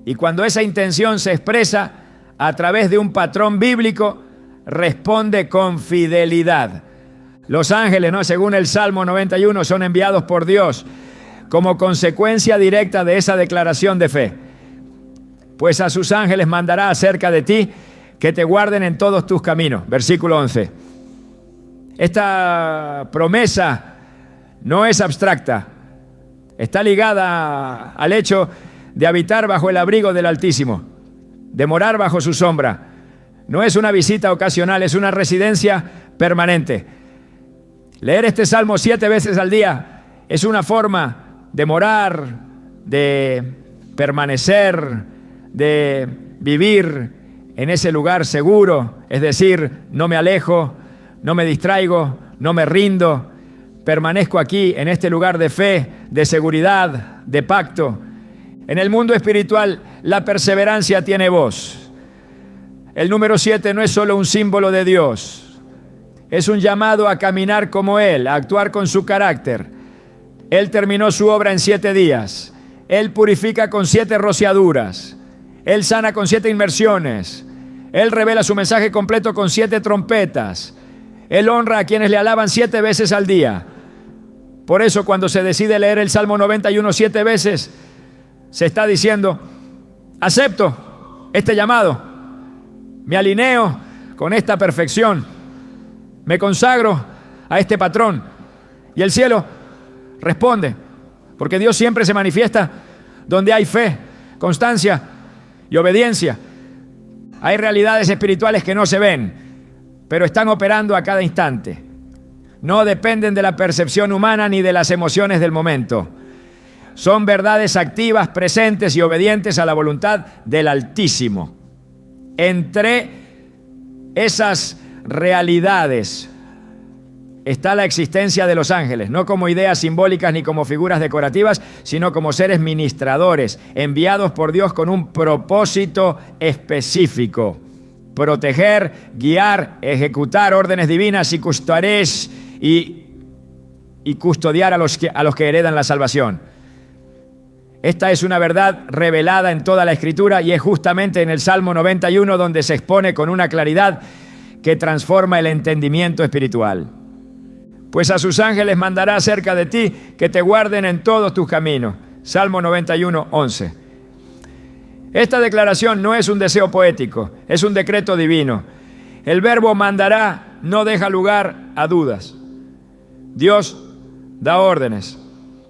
y cuando esa intención se expresa a través de un patrón bíblico, responde con fidelidad. Los ángeles, según el Salmo 91, son enviados por Dios como consecuencia directa de esa declaración de fe. Pues a sus ángeles mandará acerca de ti que te guarden en todos tus caminos. Versículo 11. Esta promesa no es abstracta. Está ligada al hecho de habitar bajo el abrigo del Altísimo, de morar bajo su sombra. No es una visita ocasional, es una residencia permanente. Leer este salmo 7 veces al día es una forma de morar, de permanecer, de vivir en ese lugar seguro. Es decir, no me alejo, no me distraigo, no me rindo. Permanezco aquí en este lugar de fe, de seguridad, de pacto. En el mundo espiritual, la perseverancia tiene voz. El número 7 no es solo un símbolo de Dios. Es un llamado a caminar como Él, a actuar con su carácter. Él terminó su obra en 7 días. Él purifica con 7 rociaduras. Él sana con 7 inmersiones. Él revela su mensaje completo con 7 trompetas. Él honra a quienes le alaban 7 veces al día. Por eso, cuando se decide leer el Salmo 91 7 veces, se está diciendo: acepto este llamado, me alineo con esta perfección, me consagro a este patrón. Y el cielo responde, porque Dios siempre se manifiesta donde hay fe, constancia y obediencia. Hay realidades espirituales que no se ven, pero están operando a cada instante. No dependen de la percepción humana ni de las emociones del momento. Son verdades activas, presentes y obedientes a la voluntad del Altísimo. Entre esas realidades está la existencia de los ángeles, no como ideas simbólicas ni como figuras decorativas, sino como seres ministradores, enviados por Dios con un propósito específico: proteger, guiar, ejecutar órdenes divinas y custodiar a los que heredan la salvación. Esta es una verdad revelada en toda la Escritura, y es justamente en el Salmo 91 donde se expone con una claridad que transforma el entendimiento espiritual. Pues a sus ángeles mandará acerca de ti que te guarden en todos tus caminos. Salmo 91, 11. Esta declaración no es un deseo poético, es un decreto divino. El verbo mandará no deja lugar a dudas. Dios da órdenes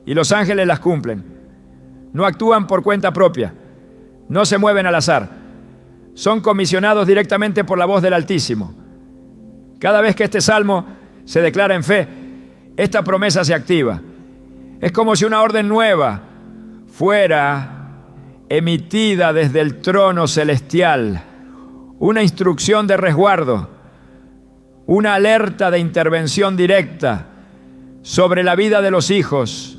y los ángeles las cumplen. No actúan por cuenta propia, no se mueven al azar. Son comisionados directamente por la voz del Altísimo. Cada vez que este salmo se declara en fe, esta promesa se activa. Es como si una orden nueva fuera emitida desde el trono celestial, una instrucción de resguardo, una alerta de intervención directa sobre la vida de los hijos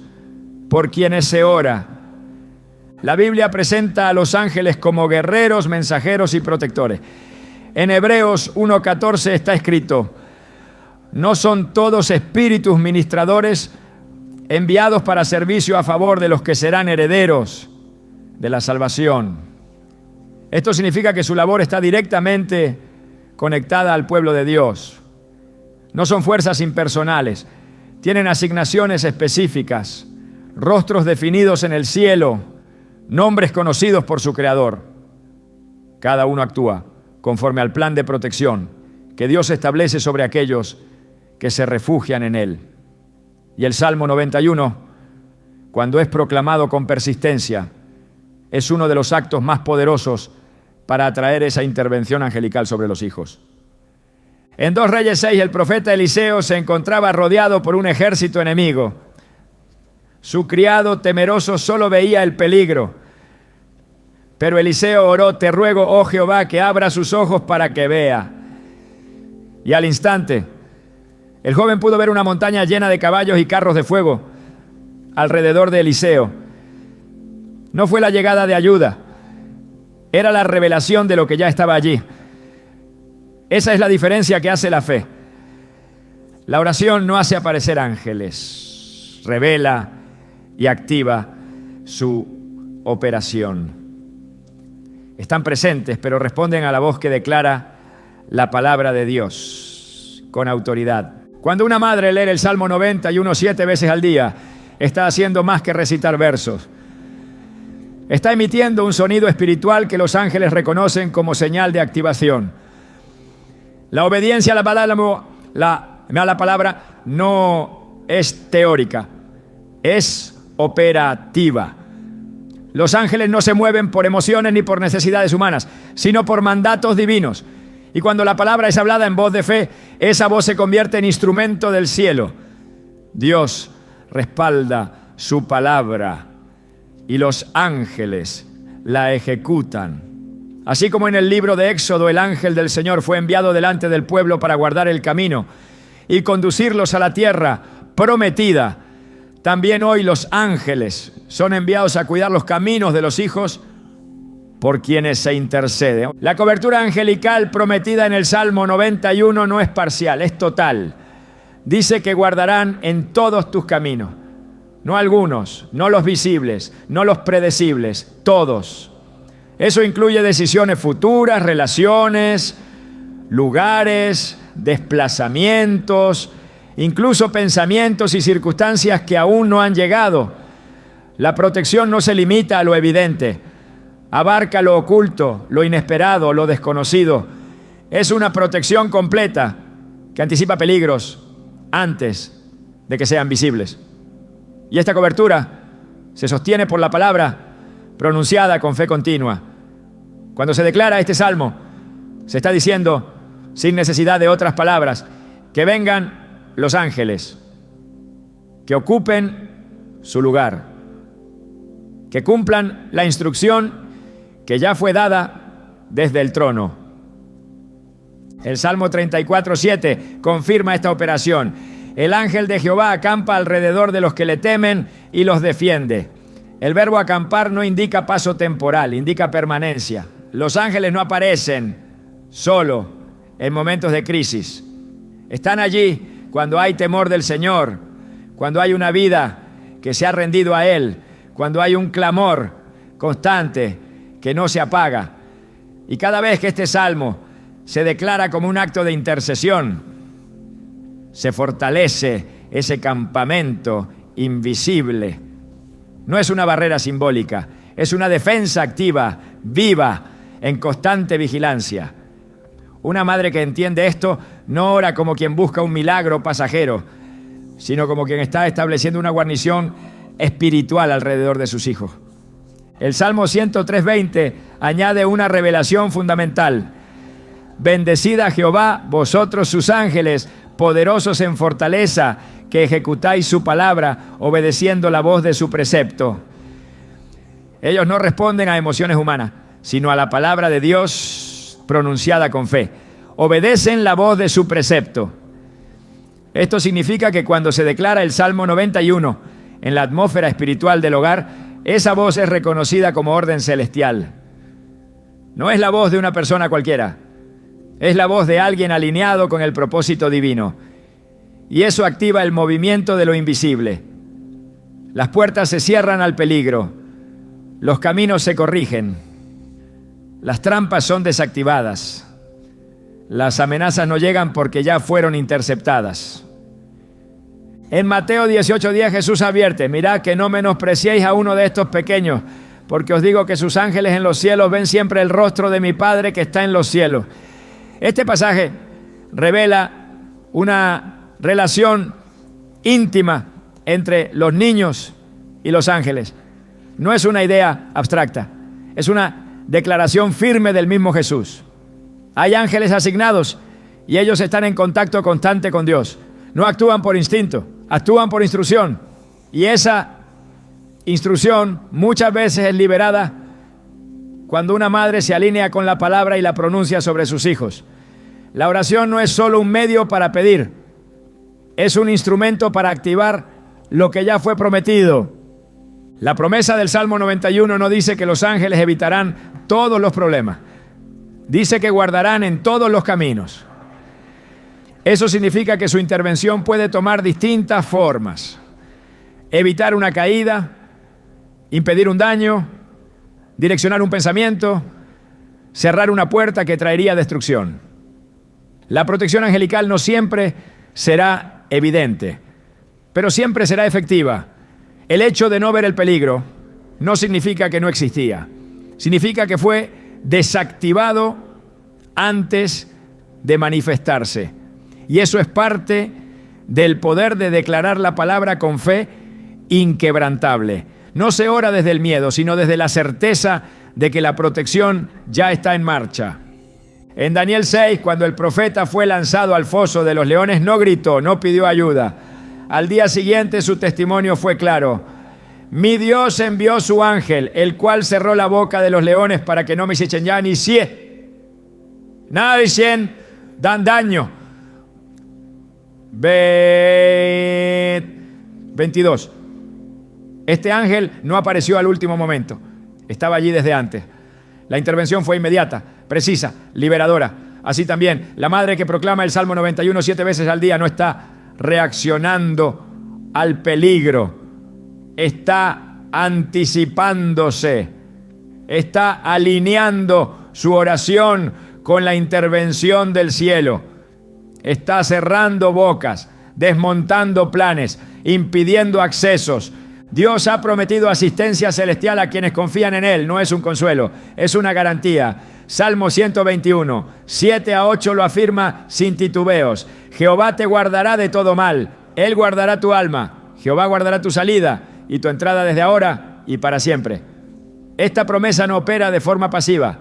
por quienes se ora. La Biblia presenta a los ángeles como guerreros, mensajeros y protectores. En Hebreos 1:14 está escrito: ¿no son todos espíritus ministradores enviados para servicio a favor de los que serán herederos de la salvación? Esto significa que su labor está directamente conectada al pueblo de Dios. No son fuerzas impersonales, tienen asignaciones específicas, rostros definidos en el cielo, nombres conocidos por su Creador. Cada uno actúa conforme al plan de protección que Dios establece sobre aquellos que se refugian en Él. Y el Salmo 91, cuando es proclamado con persistencia, es uno de los actos más poderosos para atraer esa intervención angelical sobre los hijos. En 2 Reyes 6, el profeta Eliseo se encontraba rodeado por un ejército enemigo. Su criado temeroso solo veía el peligro. Pero Eliseo oró: te ruego, oh Jehová, que abra sus ojos para que vea. Y al instante, El joven pudo ver una montaña llena de caballos y carros de fuego alrededor de Eliseo. No fue la llegada de ayuda, era la revelación de lo que ya estaba allí. Esa es la diferencia que hace la fe. La oración no hace aparecer ángeles, revela y activa su operación. Están presentes, pero responden a la voz que declara la palabra de Dios con autoridad. Cuando una madre lee el Salmo 91 7 veces al día, está haciendo más que recitar versos. Está emitiendo un sonido espiritual que los ángeles reconocen como señal de activación. La obediencia a la palabra no es teórica, es operativa. Los ángeles no se mueven por emociones ni por necesidades humanas, sino por mandatos divinos. Y cuando la palabra es hablada en voz de fe, esa voz se convierte en instrumento del cielo. Dios respalda su palabra y los ángeles la ejecutan. Así como en el libro de Éxodo el ángel del Señor fue enviado delante del pueblo para guardar el camino y conducirlos a la tierra prometida, también hoy los ángeles son enviados a cuidar los caminos de los hijos por quienes se intercede. La cobertura angelical prometida en el Salmo 91 no es parcial, es total. Dice que guardarán en todos tus caminos, no algunos, no los visibles, no los predecibles, todos. Eso incluye decisiones futuras, relaciones, lugares, desplazamientos, incluso pensamientos y circunstancias que aún no han llegado. La protección no se limita a lo evidente, abarca lo oculto, lo inesperado, lo desconocido. Es una protección completa que anticipa peligros antes de que sean visibles. Y esta cobertura se sostiene por la palabra pronunciada con fe continua. Cuando se declara este salmo, se está diciendo, sin necesidad de otras palabras, que vengan los ángeles, que ocupen su lugar, que cumplan la instrucción que ya fue dada desde el trono. El Salmo 34:7 confirma esta operación. El ángel de Jehová acampa alrededor de los que le temen y los defiende. El verbo acampar no indica paso temporal, indica permanencia. Los ángeles no aparecen solo en momentos de crisis. Están allí cuando hay temor del Señor, cuando hay una vida que se ha rendido a Él, cuando hay un clamor constante que no se apaga. Y cada vez que este salmo se declara como un acto de intercesión, se fortalece ese campamento invisible. No es una barrera simbólica, es una defensa activa, viva, en constante vigilancia. Una madre que entiende esto no ora como quien busca un milagro pasajero, sino como quien está estableciendo una guarnición espiritual alrededor de sus hijos. El Salmo 103:20 añade una revelación fundamental. Bendecid a Jehová, vosotros sus ángeles, poderosos en fortaleza, que ejecutáis su palabra, obedeciendo la voz de su precepto. Ellos no responden a emociones humanas, sino a la palabra de Dios pronunciada con fe. Obedecen la voz de su precepto. Esto significa que cuando se declara el Salmo 91 en la atmósfera espiritual del hogar, esa voz es reconocida como orden celestial. No es la voz de una persona cualquiera, es la voz de alguien alineado con el propósito divino. Y eso activa el movimiento de lo invisible. Las puertas se cierran al peligro, los caminos se corrigen, las trampas son desactivadas, las amenazas no llegan porque ya fueron interceptadas. En Mateo 18:10 Jesús advierte, mirad que no menospreciéis a uno de estos pequeños, porque os digo que sus ángeles en los cielos ven siempre el rostro de mi Padre que está en los cielos. Este pasaje revela una relación íntima entre los niños y los ángeles. No es una idea abstracta, es una declaración firme del mismo Jesús. Hay ángeles asignados y ellos están en contacto constante con Dios. No actúan por instinto, actúan por instrucción. Y esa instrucción muchas veces es liberada cuando una madre se alinea con la palabra y la pronuncia sobre sus hijos. La oración no es solo un medio para pedir, es un instrumento para activar lo que ya fue prometido. La promesa del Salmo 91 no dice que los ángeles evitarán todos los problemas. Dice que guardarán en todos los caminos. Eso significa que su intervención puede tomar distintas formas. Evitar una caída, impedir un daño, direccionar un pensamiento, cerrar una puerta que traería destrucción. La protección angelical no siempre será evidente, pero siempre será efectiva. El hecho de no ver el peligro no significa que no existía. Significa que fue desactivado antes de manifestarse. Y eso es parte del poder de declarar la palabra con fe inquebrantable. No se ora desde el miedo, sino desde la certeza de que la protección ya está en marcha. En Daniel 6, cuando el profeta fue lanzado al foso de los leones, no gritó, no pidió ayuda. Al día siguiente su testimonio fue claro. Mi Dios envió su ángel, el cual cerró la boca de los leones para que no me hiciesen ya ni nada dicen, dan daño. 22. Este ángel no apareció al último momento. Estaba allí desde antes. La intervención fue inmediata, precisa, liberadora. Así también, la madre que proclama el Salmo 91 7 veces al día no está reaccionando al peligro. Está anticipándose. Está alineando su oración con la intervención del cielo. Está cerrando bocas, desmontando planes, impidiendo accesos. Dios ha prometido asistencia celestial a quienes confían en Él. No es un consuelo, es una garantía. Salmo 121, 7-8 lo afirma sin titubeos. Jehová te guardará de todo mal. Él guardará tu alma. Jehová guardará tu salida y tu entrada desde ahora y para siempre. Esta promesa no opera de forma pasiva.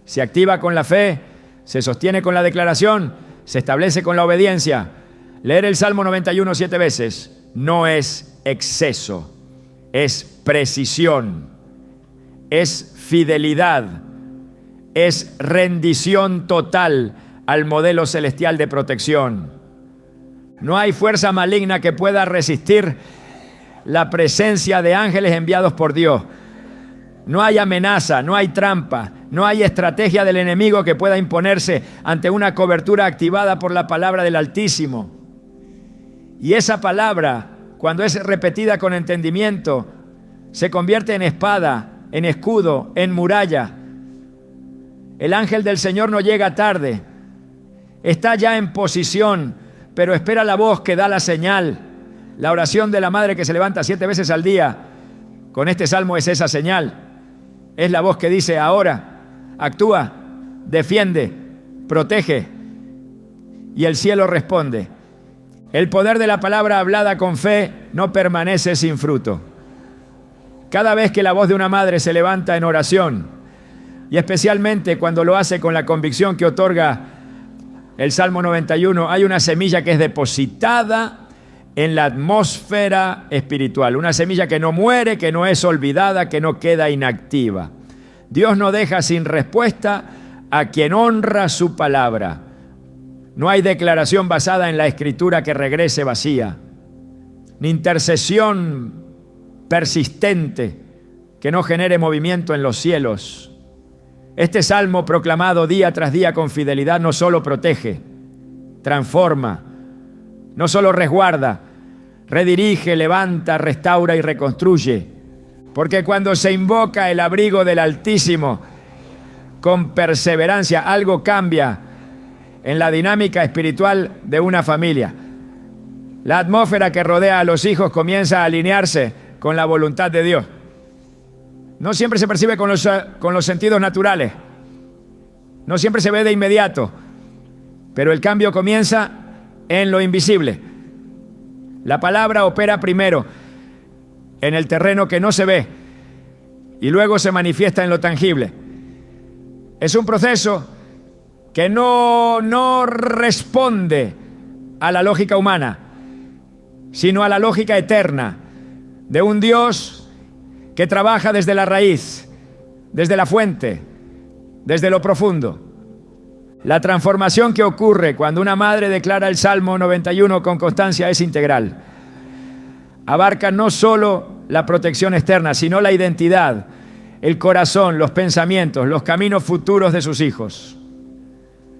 Se activa con la fe, se sostiene con la declaración, se establece con la obediencia. Leer el Salmo 91 7 veces no es exceso. Es precisión, es fidelidad, es rendición total al modelo celestial de protección. No hay fuerza maligna que pueda resistir la presencia de ángeles enviados por Dios. No hay amenaza, no hay trampa, no hay estrategia del enemigo que pueda imponerse ante una cobertura activada por la palabra del Altísimo. Y esa palabra, cuando es repetida con entendimiento, se convierte en espada, en escudo, en muralla. El ángel del Señor no llega tarde. Está ya en posición, pero espera la voz que da la señal. La oración de la madre que se levanta 7 veces al día, con este salmo es esa señal. Es la voz que dice ahora, actúa, defiende, protege. Y el cielo responde. El poder de la palabra hablada con fe no permanece sin fruto. Cada vez que la voz de una madre se levanta en oración, y especialmente cuando lo hace con la convicción que otorga el Salmo 91, hay una semilla que es depositada en la atmósfera espiritual. Una semilla que no muere, que no es olvidada, que no queda inactiva. Dios no deja sin respuesta a quien honra su palabra. No hay declaración basada en la escritura que regrese vacía, ni intercesión persistente que no genere movimiento en los cielos. Este salmo proclamado día tras día con fidelidad no solo protege, transforma, no solo resguarda, redirige, levanta, restaura y reconstruye. Porque cuando se invoca el abrigo del Altísimo con perseverancia, algo cambia en la dinámica espiritual de una familia. La atmósfera que rodea a los hijos comienza a alinearse con la voluntad de Dios. No siempre se percibe con los sentidos naturales. No siempre se ve de inmediato. Pero el cambio comienza en lo invisible. La palabra opera primero en el terreno que no se ve y luego se manifiesta en lo tangible. Es un proceso que no responde a la lógica humana, sino a la lógica eterna de un Dios que trabaja desde la raíz, desde la fuente, desde lo profundo. La transformación que ocurre cuando una madre declara el Salmo 91 con constancia es integral. Abarca no solo la protección externa, sino la identidad, el corazón, los pensamientos, los caminos futuros de sus hijos.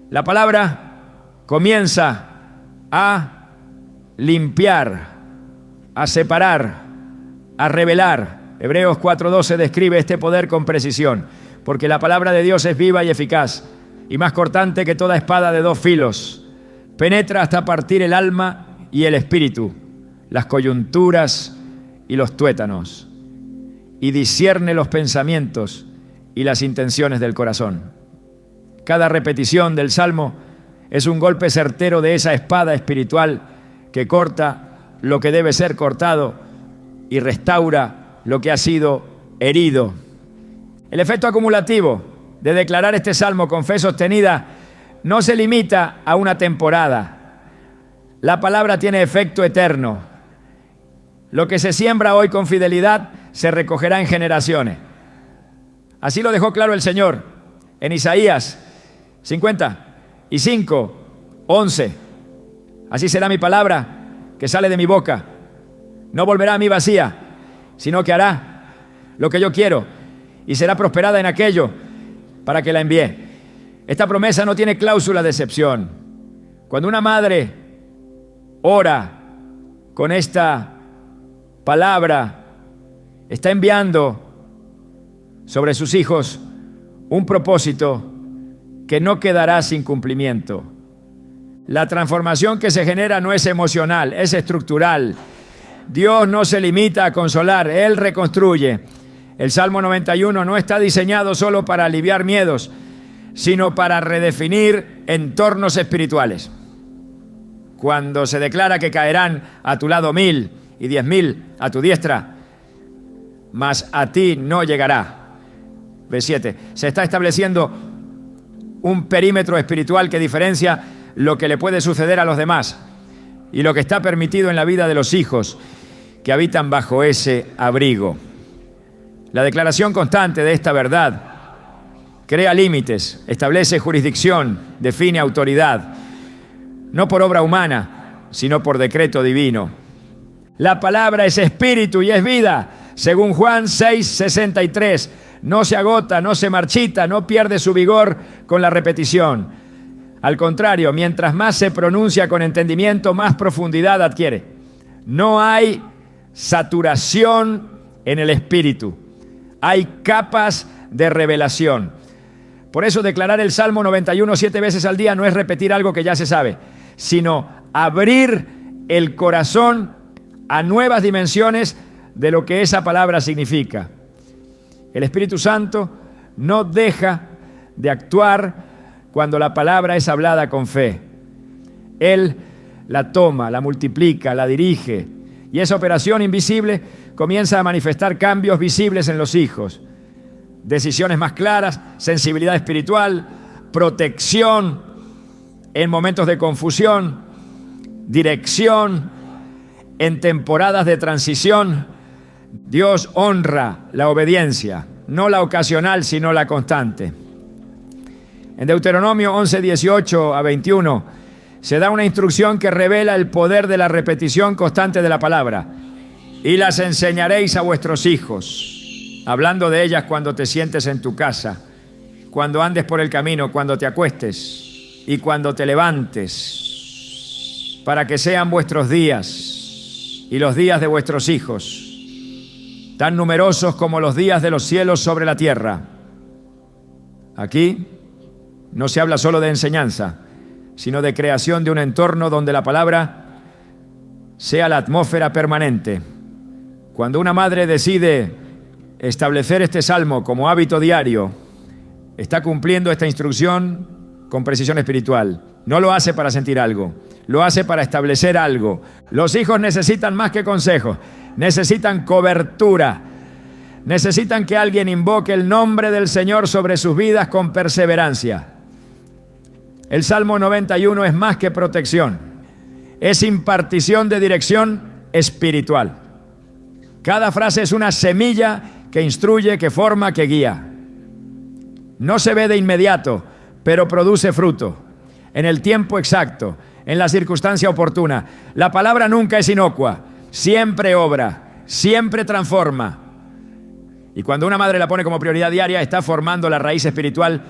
La palabra comienza a limpiar, a separar, a revelar. Hebreos 4:12 describe este poder con precisión, porque la palabra de Dios es viva y eficaz, y más cortante que toda espada de 2 filos. Penetra hasta partir el alma y el espíritu, las coyunturas y los tuétanos, y discierne los pensamientos y las intenciones del corazón. Cada repetición del Salmo es un golpe certero de esa espada espiritual que corta lo que debe ser cortado y restaura lo que ha sido herido. El efecto acumulativo de declarar este salmo con fe sostenida no se limita a una temporada. La palabra tiene efecto eterno. Lo que se siembra hoy con fidelidad se recogerá en generaciones. Así lo dejó claro el Señor en Isaías 55:11. Así será mi palabra que sale de mi boca. No volverá a mí vacía, sino que hará lo que yo quiero y será prosperada en aquello para que la envíe. Esta promesa no tiene cláusula de excepción. Cuando una madre ora con esta palabra, está enviando sobre sus hijos un propósito que no quedará sin cumplimiento. La transformación que se genera no es emocional, es estructural. Dios no se limita a consolar, Él reconstruye. El Salmo 91 no está diseñado solo para aliviar miedos, sino para redefinir entornos espirituales. Cuando se declara que caerán a tu lado 1000 y 10.000 a tu diestra, mas a ti no llegará. V7. Se está estableciendo un perímetro espiritual que diferencia lo que le puede suceder a los demás y lo que está permitido en la vida de los hijos que habitan bajo ese abrigo. La declaración constante de esta verdad crea límites, establece jurisdicción, define autoridad, no por obra humana, sino por decreto divino. La palabra es espíritu y es vida, según Juan 6:63. No se agota, no se marchita, no pierde su vigor con la repetición. Al contrario, mientras más se pronuncia con entendimiento, más profundidad adquiere. No hay saturación en el espíritu. Hay capas de revelación. Por eso declarar el Salmo 91 7 veces al día no es repetir algo que ya se sabe, sino abrir el corazón a nuevas dimensiones de lo que esa palabra significa. El Espíritu Santo no deja de actuar cuando la palabra es hablada con fe. Él la toma, la multiplica, la dirige, y esa operación invisible comienza a manifestar cambios visibles en los hijos. Decisiones más claras, sensibilidad espiritual, protección en momentos de confusión, dirección en temporadas de transición. Dios honra la obediencia, no la ocasional, sino la constante. En Deuteronomio 11:18-21 se da una instrucción que revela el poder de la repetición constante de la palabra. Y las enseñaréis a vuestros hijos, hablando de ellas cuando te sientes en tu casa, cuando andes por el camino, cuando te acuestes y cuando te levantes, para que sean vuestros días y los días de vuestros hijos, tan numerosos como los días de los cielos sobre la tierra. Aquí no se habla solo de enseñanza, sino de creación de un entorno donde la palabra sea la atmósfera permanente. Cuando una madre decide establecer este salmo como hábito diario, está cumpliendo esta instrucción con precisión espiritual. No lo hace para sentir algo, lo hace para establecer algo. Los hijos necesitan más que consejos, necesitan cobertura, necesitan que alguien invoque el nombre del Señor sobre sus vidas con perseverancia. El Salmo 91 es más que protección, es impartición de dirección espiritual. Cada frase es una semilla que instruye, que forma, que guía. No se ve de inmediato, pero produce fruto, en el tiempo exacto, en la circunstancia oportuna. La palabra nunca es inocua, siempre obra, siempre transforma. Y cuando una madre la pone como prioridad diaria, está formando la raíz espiritual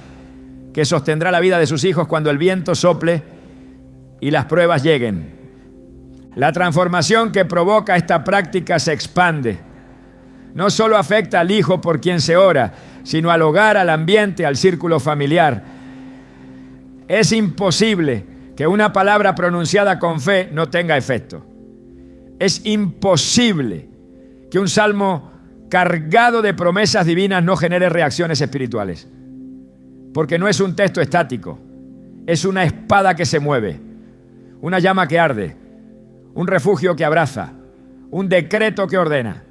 que sostendrá la vida de sus hijos cuando el viento sople y las pruebas lleguen. La transformación que provoca esta práctica se expande. No solo afecta al hijo por quien se ora, sino al hogar, al ambiente, al círculo familiar. Es imposible que una palabra pronunciada con fe no tenga efecto. Es imposible que un salmo cargado de promesas divinas no genere reacciones espirituales. Porque no es un texto estático, es una espada que se mueve, una llama que arde, un refugio que abraza, un decreto que ordena.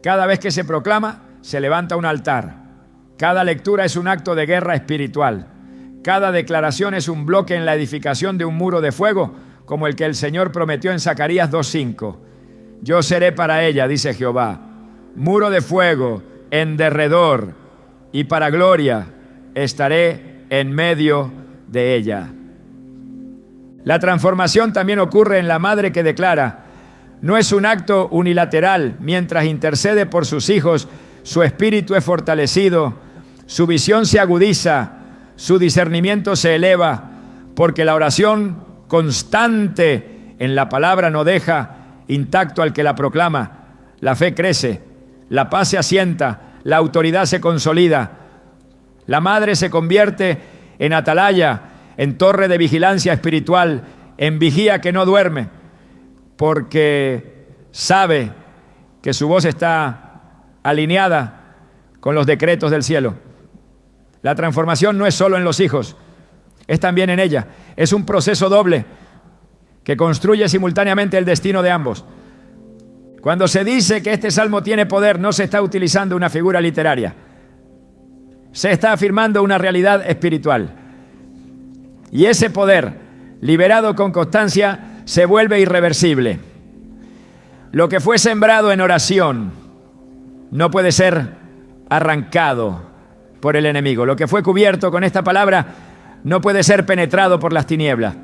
Cada vez que se proclama, se levanta un altar. Cada lectura es un acto de guerra espiritual. Cada declaración es un bloque en la edificación de un muro de fuego, como el que el Señor prometió en Zacarías 2:5. Yo seré para ella, dice Jehová, muro de fuego en derredor, y para gloria estaré en medio de ella. La transformación también ocurre en la madre que declara: no es un acto unilateral. Mientras intercede por sus hijos, su espíritu es fortalecido, su visión se agudiza, su discernimiento se eleva, porque la oración constante en la palabra no deja intacto al que la proclama. La fe crece, la paz se asienta, la autoridad se consolida. La madre se convierte en atalaya, en torre de vigilancia espiritual, en vigía que no duerme, porque sabe que su voz está alineada con los decretos del cielo. La transformación no es solo en los hijos, es también en ella. Es un proceso doble que construye simultáneamente el destino de ambos. Cuando se dice que este salmo tiene poder, no se está utilizando una figura literaria. Se está afirmando una realidad espiritual. Y ese poder, liberado con constancia, se vuelve irreversible. Lo que fue sembrado en oración no puede ser arrancado por el enemigo. Lo que fue cubierto con esta palabra no puede ser penetrado por las tinieblas,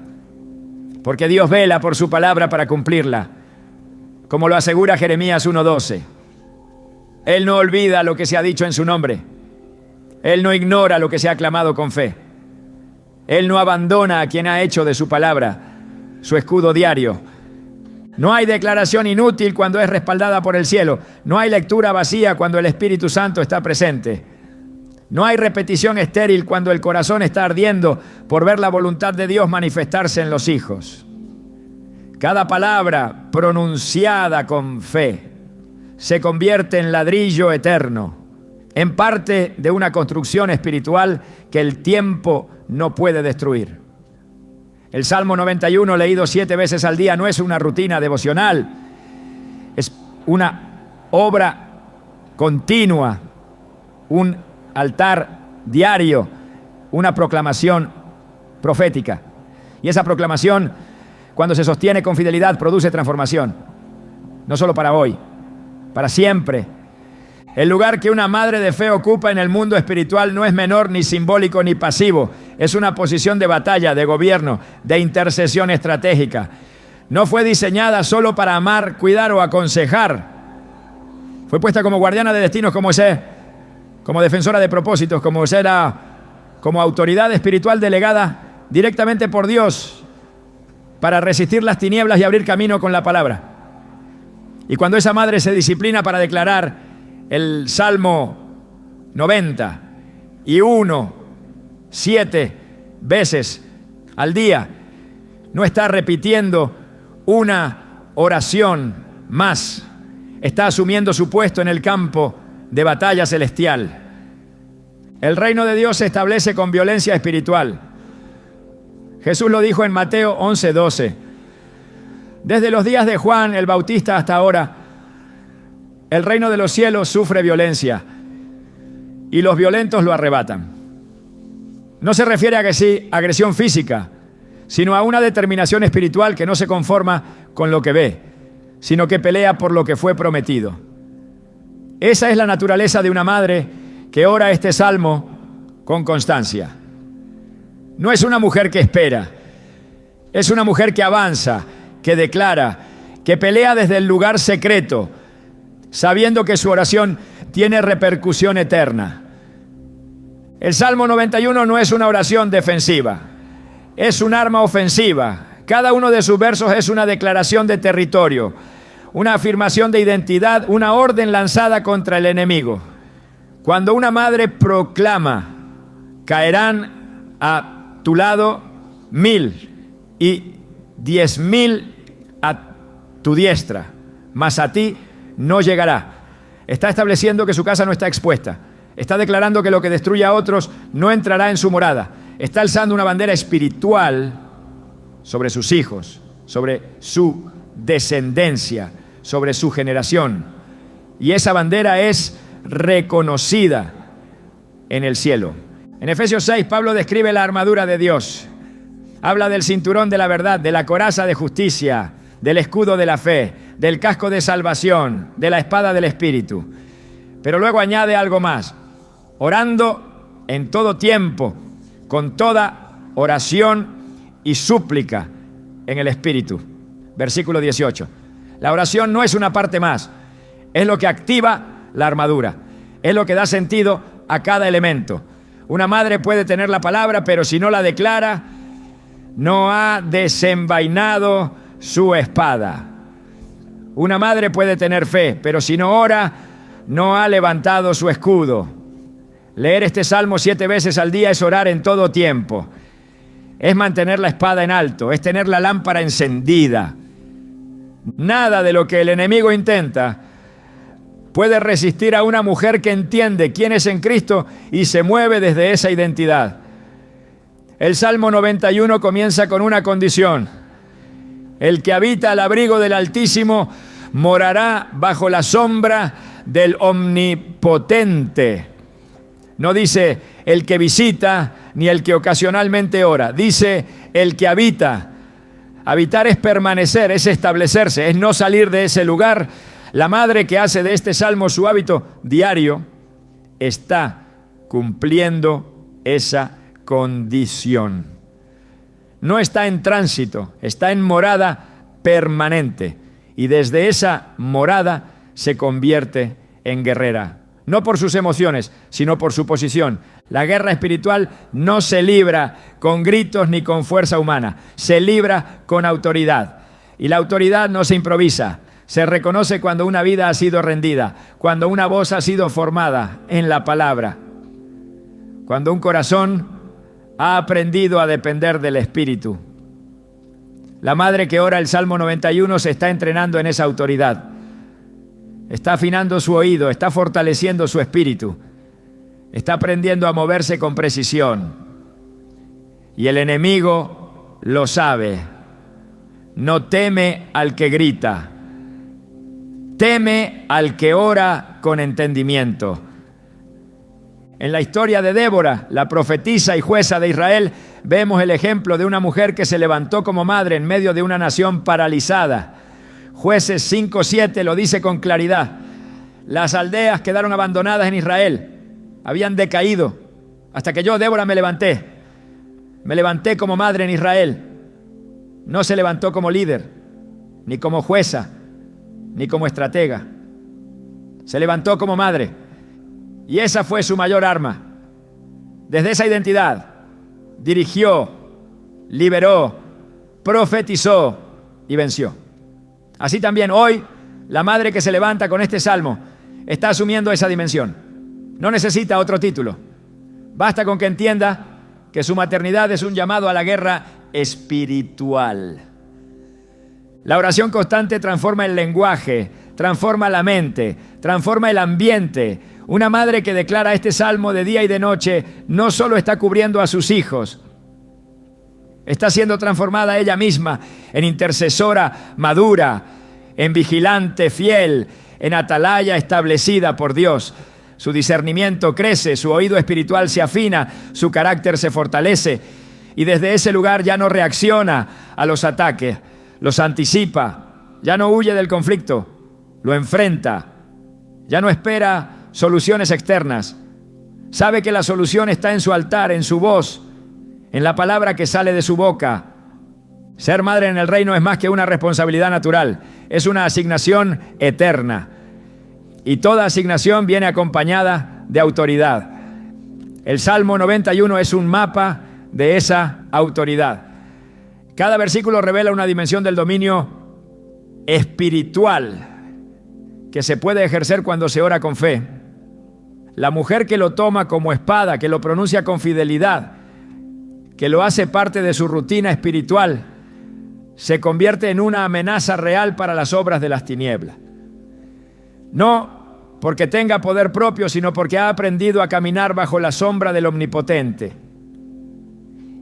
porque Dios vela por su palabra para cumplirla, como lo asegura Jeremías 1:12. Él no olvida lo que se ha dicho en su nombre. Él no ignora lo que se ha clamado con fe. Él no abandona a quien ha hecho de su palabra su escudo diario. No hay declaración inútil cuando es respaldada por el cielo. No hay lectura vacía cuando el Espíritu Santo está presente. No hay repetición estéril cuando el corazón está ardiendo por ver la voluntad de Dios manifestarse en los hijos. Cada palabra pronunciada con fe se convierte en ladrillo eterno, en parte de una construcción espiritual que el tiempo no puede destruir. El Salmo 91, leído 7 veces al día, no es una rutina devocional, es una obra continua, un altar diario, una proclamación profética. Y esa proclamación, cuando se sostiene con fidelidad, produce transformación, no solo para hoy, para siempre. El lugar que una madre de fe ocupa en el mundo espiritual no es menor, ni simbólico, ni pasivo. Es una posición de batalla, de gobierno, de intercesión estratégica. No fue diseñada solo para amar, cuidar o aconsejar. Fue puesta como guardiana de destinos, como defensora de propósitos, como autoridad espiritual delegada directamente por Dios para resistir las tinieblas y abrir camino con la palabra. Y cuando esa madre se disciplina para declarar el Salmo 90 y 7 veces al día, no está repitiendo una oración más, está asumiendo su puesto en el campo de batalla celestial. El reino de Dios se establece con violencia espiritual. Jesús lo dijo en Mateo 11:12. Desde los días de Juan el Bautista hasta ahora, el reino de los cielos sufre violencia y los violentos lo arrebatan. No se refiere a agresión física, sino a una determinación espiritual que no se conforma con lo que ve, sino que pelea por lo que fue prometido. Esa es la naturaleza de una madre que ora este salmo con constancia. No es una mujer que espera, es una mujer que avanza, que declara, que pelea desde el lugar secreto, sabiendo que su oración tiene repercusión eterna. El Salmo 91 no es una oración defensiva, es un arma ofensiva. Cada uno de sus versos es una declaración de territorio, una afirmación de identidad, una orden lanzada contra el enemigo. Cuando una madre proclama, caerán a tu lado 1000 y 10,000 a tu diestra, mas a ti no llegará. Está estableciendo que su casa no está expuesta. Está declarando que lo que destruye a otros no entrará en su morada. Está alzando una bandera espiritual sobre sus hijos, sobre su descendencia, sobre su generación. Y esa bandera es reconocida en el cielo. En Efesios 6, Pablo describe la armadura de Dios. Habla del cinturón de la verdad, de la coraza de justicia, del escudo de la fe, del casco de salvación, de la espada del Espíritu. Pero luego añade algo más: orando en todo tiempo, con toda oración y súplica en el Espíritu. Versículo 18. La oración no es una parte más, es lo que activa la armadura, es lo que da sentido a cada elemento. Una madre puede tener la palabra, pero si no la declara, no ha desenvainado su espada. Una madre puede tener fe, pero si no ora, no ha levantado su escudo. Leer este salmo 7 veces al día es orar en todo tiempo. Es mantener la espada en alto, es tener la lámpara encendida. Nada de lo que el enemigo intenta puede resistir a una mujer que entiende quién es en Cristo y se mueve desde esa identidad. El Salmo 91 comienza con una condición: el que habita al abrigo del Altísimo morará bajo la sombra del Omnipotente. No dice el que visita ni el que ocasionalmente ora, dice el que habita. Habitar es permanecer, es establecerse, es no salir de ese lugar. La madre que hace de este salmo su hábito diario está cumpliendo esa condición. No está en tránsito, está en morada permanente. Y desde esa morada se convierte en guerrera. No por sus emociones, sino por su posición. La guerra espiritual no se libra con gritos ni con fuerza humana. Se libra con autoridad. Y la autoridad no se improvisa. Se reconoce cuando una vida ha sido rendida, cuando una voz ha sido formada en la palabra, cuando un corazón ha aprendido a depender del Espíritu. La madre que ora el Salmo 91 se está entrenando en esa autoridad. Está afinando su oído, está fortaleciendo su espíritu, está aprendiendo a moverse con precisión. Y el enemigo lo sabe. No teme al que grita, teme al que ora con entendimiento. En la historia de Débora, la profetisa y jueza de Israel, vemos el ejemplo de una mujer que se levantó como madre en medio de una nación paralizada. Jueces 5:7 lo dice con claridad. Las aldeas quedaron abandonadas en Israel, habían decaído, hasta que yo, Débora, me levanté. Me levanté como madre en Israel. No se levantó como líder, ni como jueza, ni como estratega. Se levantó como madre. Y esa fue su mayor arma. Desde esa identidad, dirigió, liberó, profetizó y venció. Así también hoy, la madre que se levanta con este salmo está asumiendo esa dimensión. No necesita otro título. Basta con que entienda que su maternidad es un llamado a la guerra espiritual. La oración constante transforma el lenguaje, transforma la mente, transforma el ambiente. Una madre que declara este salmo de día y de noche no solo está cubriendo a sus hijos, está siendo transformada ella misma en intercesora madura, en vigilante fiel, en atalaya establecida por Dios. Su discernimiento crece, su oído espiritual se afina, su carácter se fortalece y desde ese lugar ya no reacciona a los ataques, los anticipa, ya no huye del conflicto, lo enfrenta, ya no espera soluciones externas. Sabe que la solución está en su altar, en su voz, en la palabra que sale de su boca. Ser madre en el reino es más que una responsabilidad natural, es una asignación eterna. Y toda asignación viene acompañada de autoridad. El Salmo 91 es un mapa de esa autoridad. Cada versículo revela una dimensión del dominio espiritual que se puede ejercer cuando se ora con fe. La mujer que lo toma como espada, que lo pronuncia con fidelidad, que lo hace parte de su rutina espiritual, se convierte en una amenaza real para las obras de las tinieblas. No porque tenga poder propio, sino porque ha aprendido a caminar bajo la sombra del Omnipotente.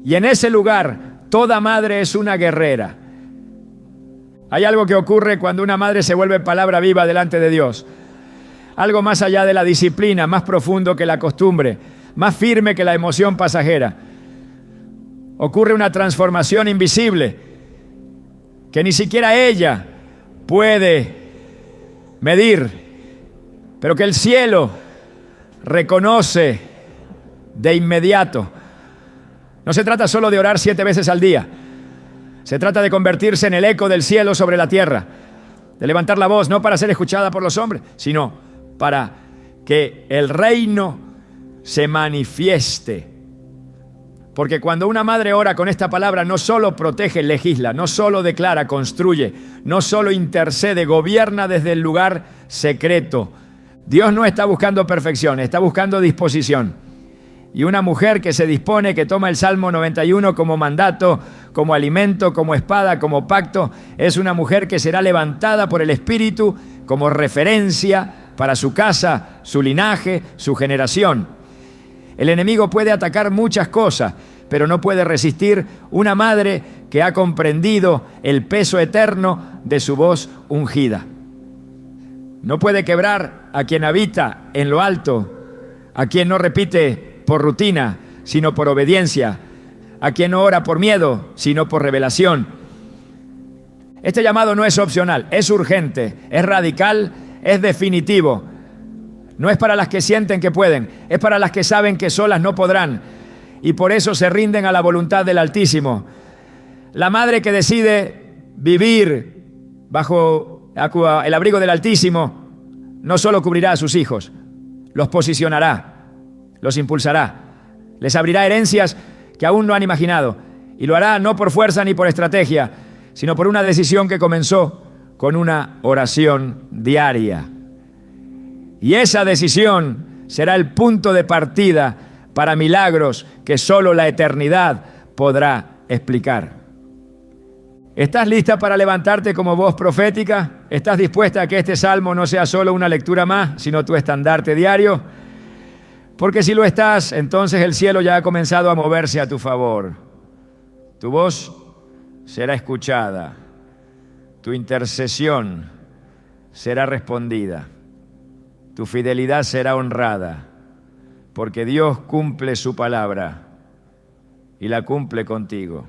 Y en ese lugar, toda madre es una guerrera. Hay algo que ocurre cuando una madre se vuelve palabra viva delante de Dios. Algo más allá de la disciplina, más profundo que la costumbre, más firme que la emoción pasajera. Ocurre una transformación invisible que ni siquiera ella puede medir, pero que el cielo reconoce de inmediato. No se trata solo de orar 7 veces al día. Se trata de convertirse en el eco del cielo sobre la tierra, de levantar la voz, no para ser escuchada por los hombres, sino para que el reino se manifieste. Porque cuando una madre ora con esta palabra, no solo protege, legisla, no solo declara, construye, no solo intercede, gobierna desde el lugar secreto. Dios no está buscando perfección, está buscando disposición. Y una mujer que se dispone, que toma el Salmo 91 como mandato, como alimento, como espada, como pacto, es una mujer que será levantada por el Espíritu como referencia para su casa, su linaje, su generación. El enemigo puede atacar muchas cosas, pero no puede resistir una madre que ha comprendido el peso eterno de su voz ungida. No puede quebrar a quien habita en lo alto, a quien no repite por rutina, sino por obediencia, a quien no ora por miedo, sino por revelación. Este llamado no es opcional, es urgente, es radical, es definitivo. No es para las que sienten que pueden, es para las que saben que solas no podrán y por eso se rinden a la voluntad del Altísimo. La madre que decide vivir bajo el abrigo del Altísimo no solo cubrirá a sus hijos, los posicionará, los impulsará, les abrirá herencias que aún no han imaginado y lo hará no por fuerza ni por estrategia, sino por una decisión que comenzó con una oración diaria. Y esa decisión será el punto de partida para milagros que solo la eternidad podrá explicar. ¿Estás lista para levantarte como voz profética? ¿Estás dispuesta a que este salmo no sea solo una lectura más, sino tu estandarte diario? Porque si lo estás, entonces el cielo ya ha comenzado a moverse a tu favor. Tu voz será escuchada, tu intercesión será respondida, tu fidelidad será honrada, porque Dios cumple su palabra y la cumple contigo.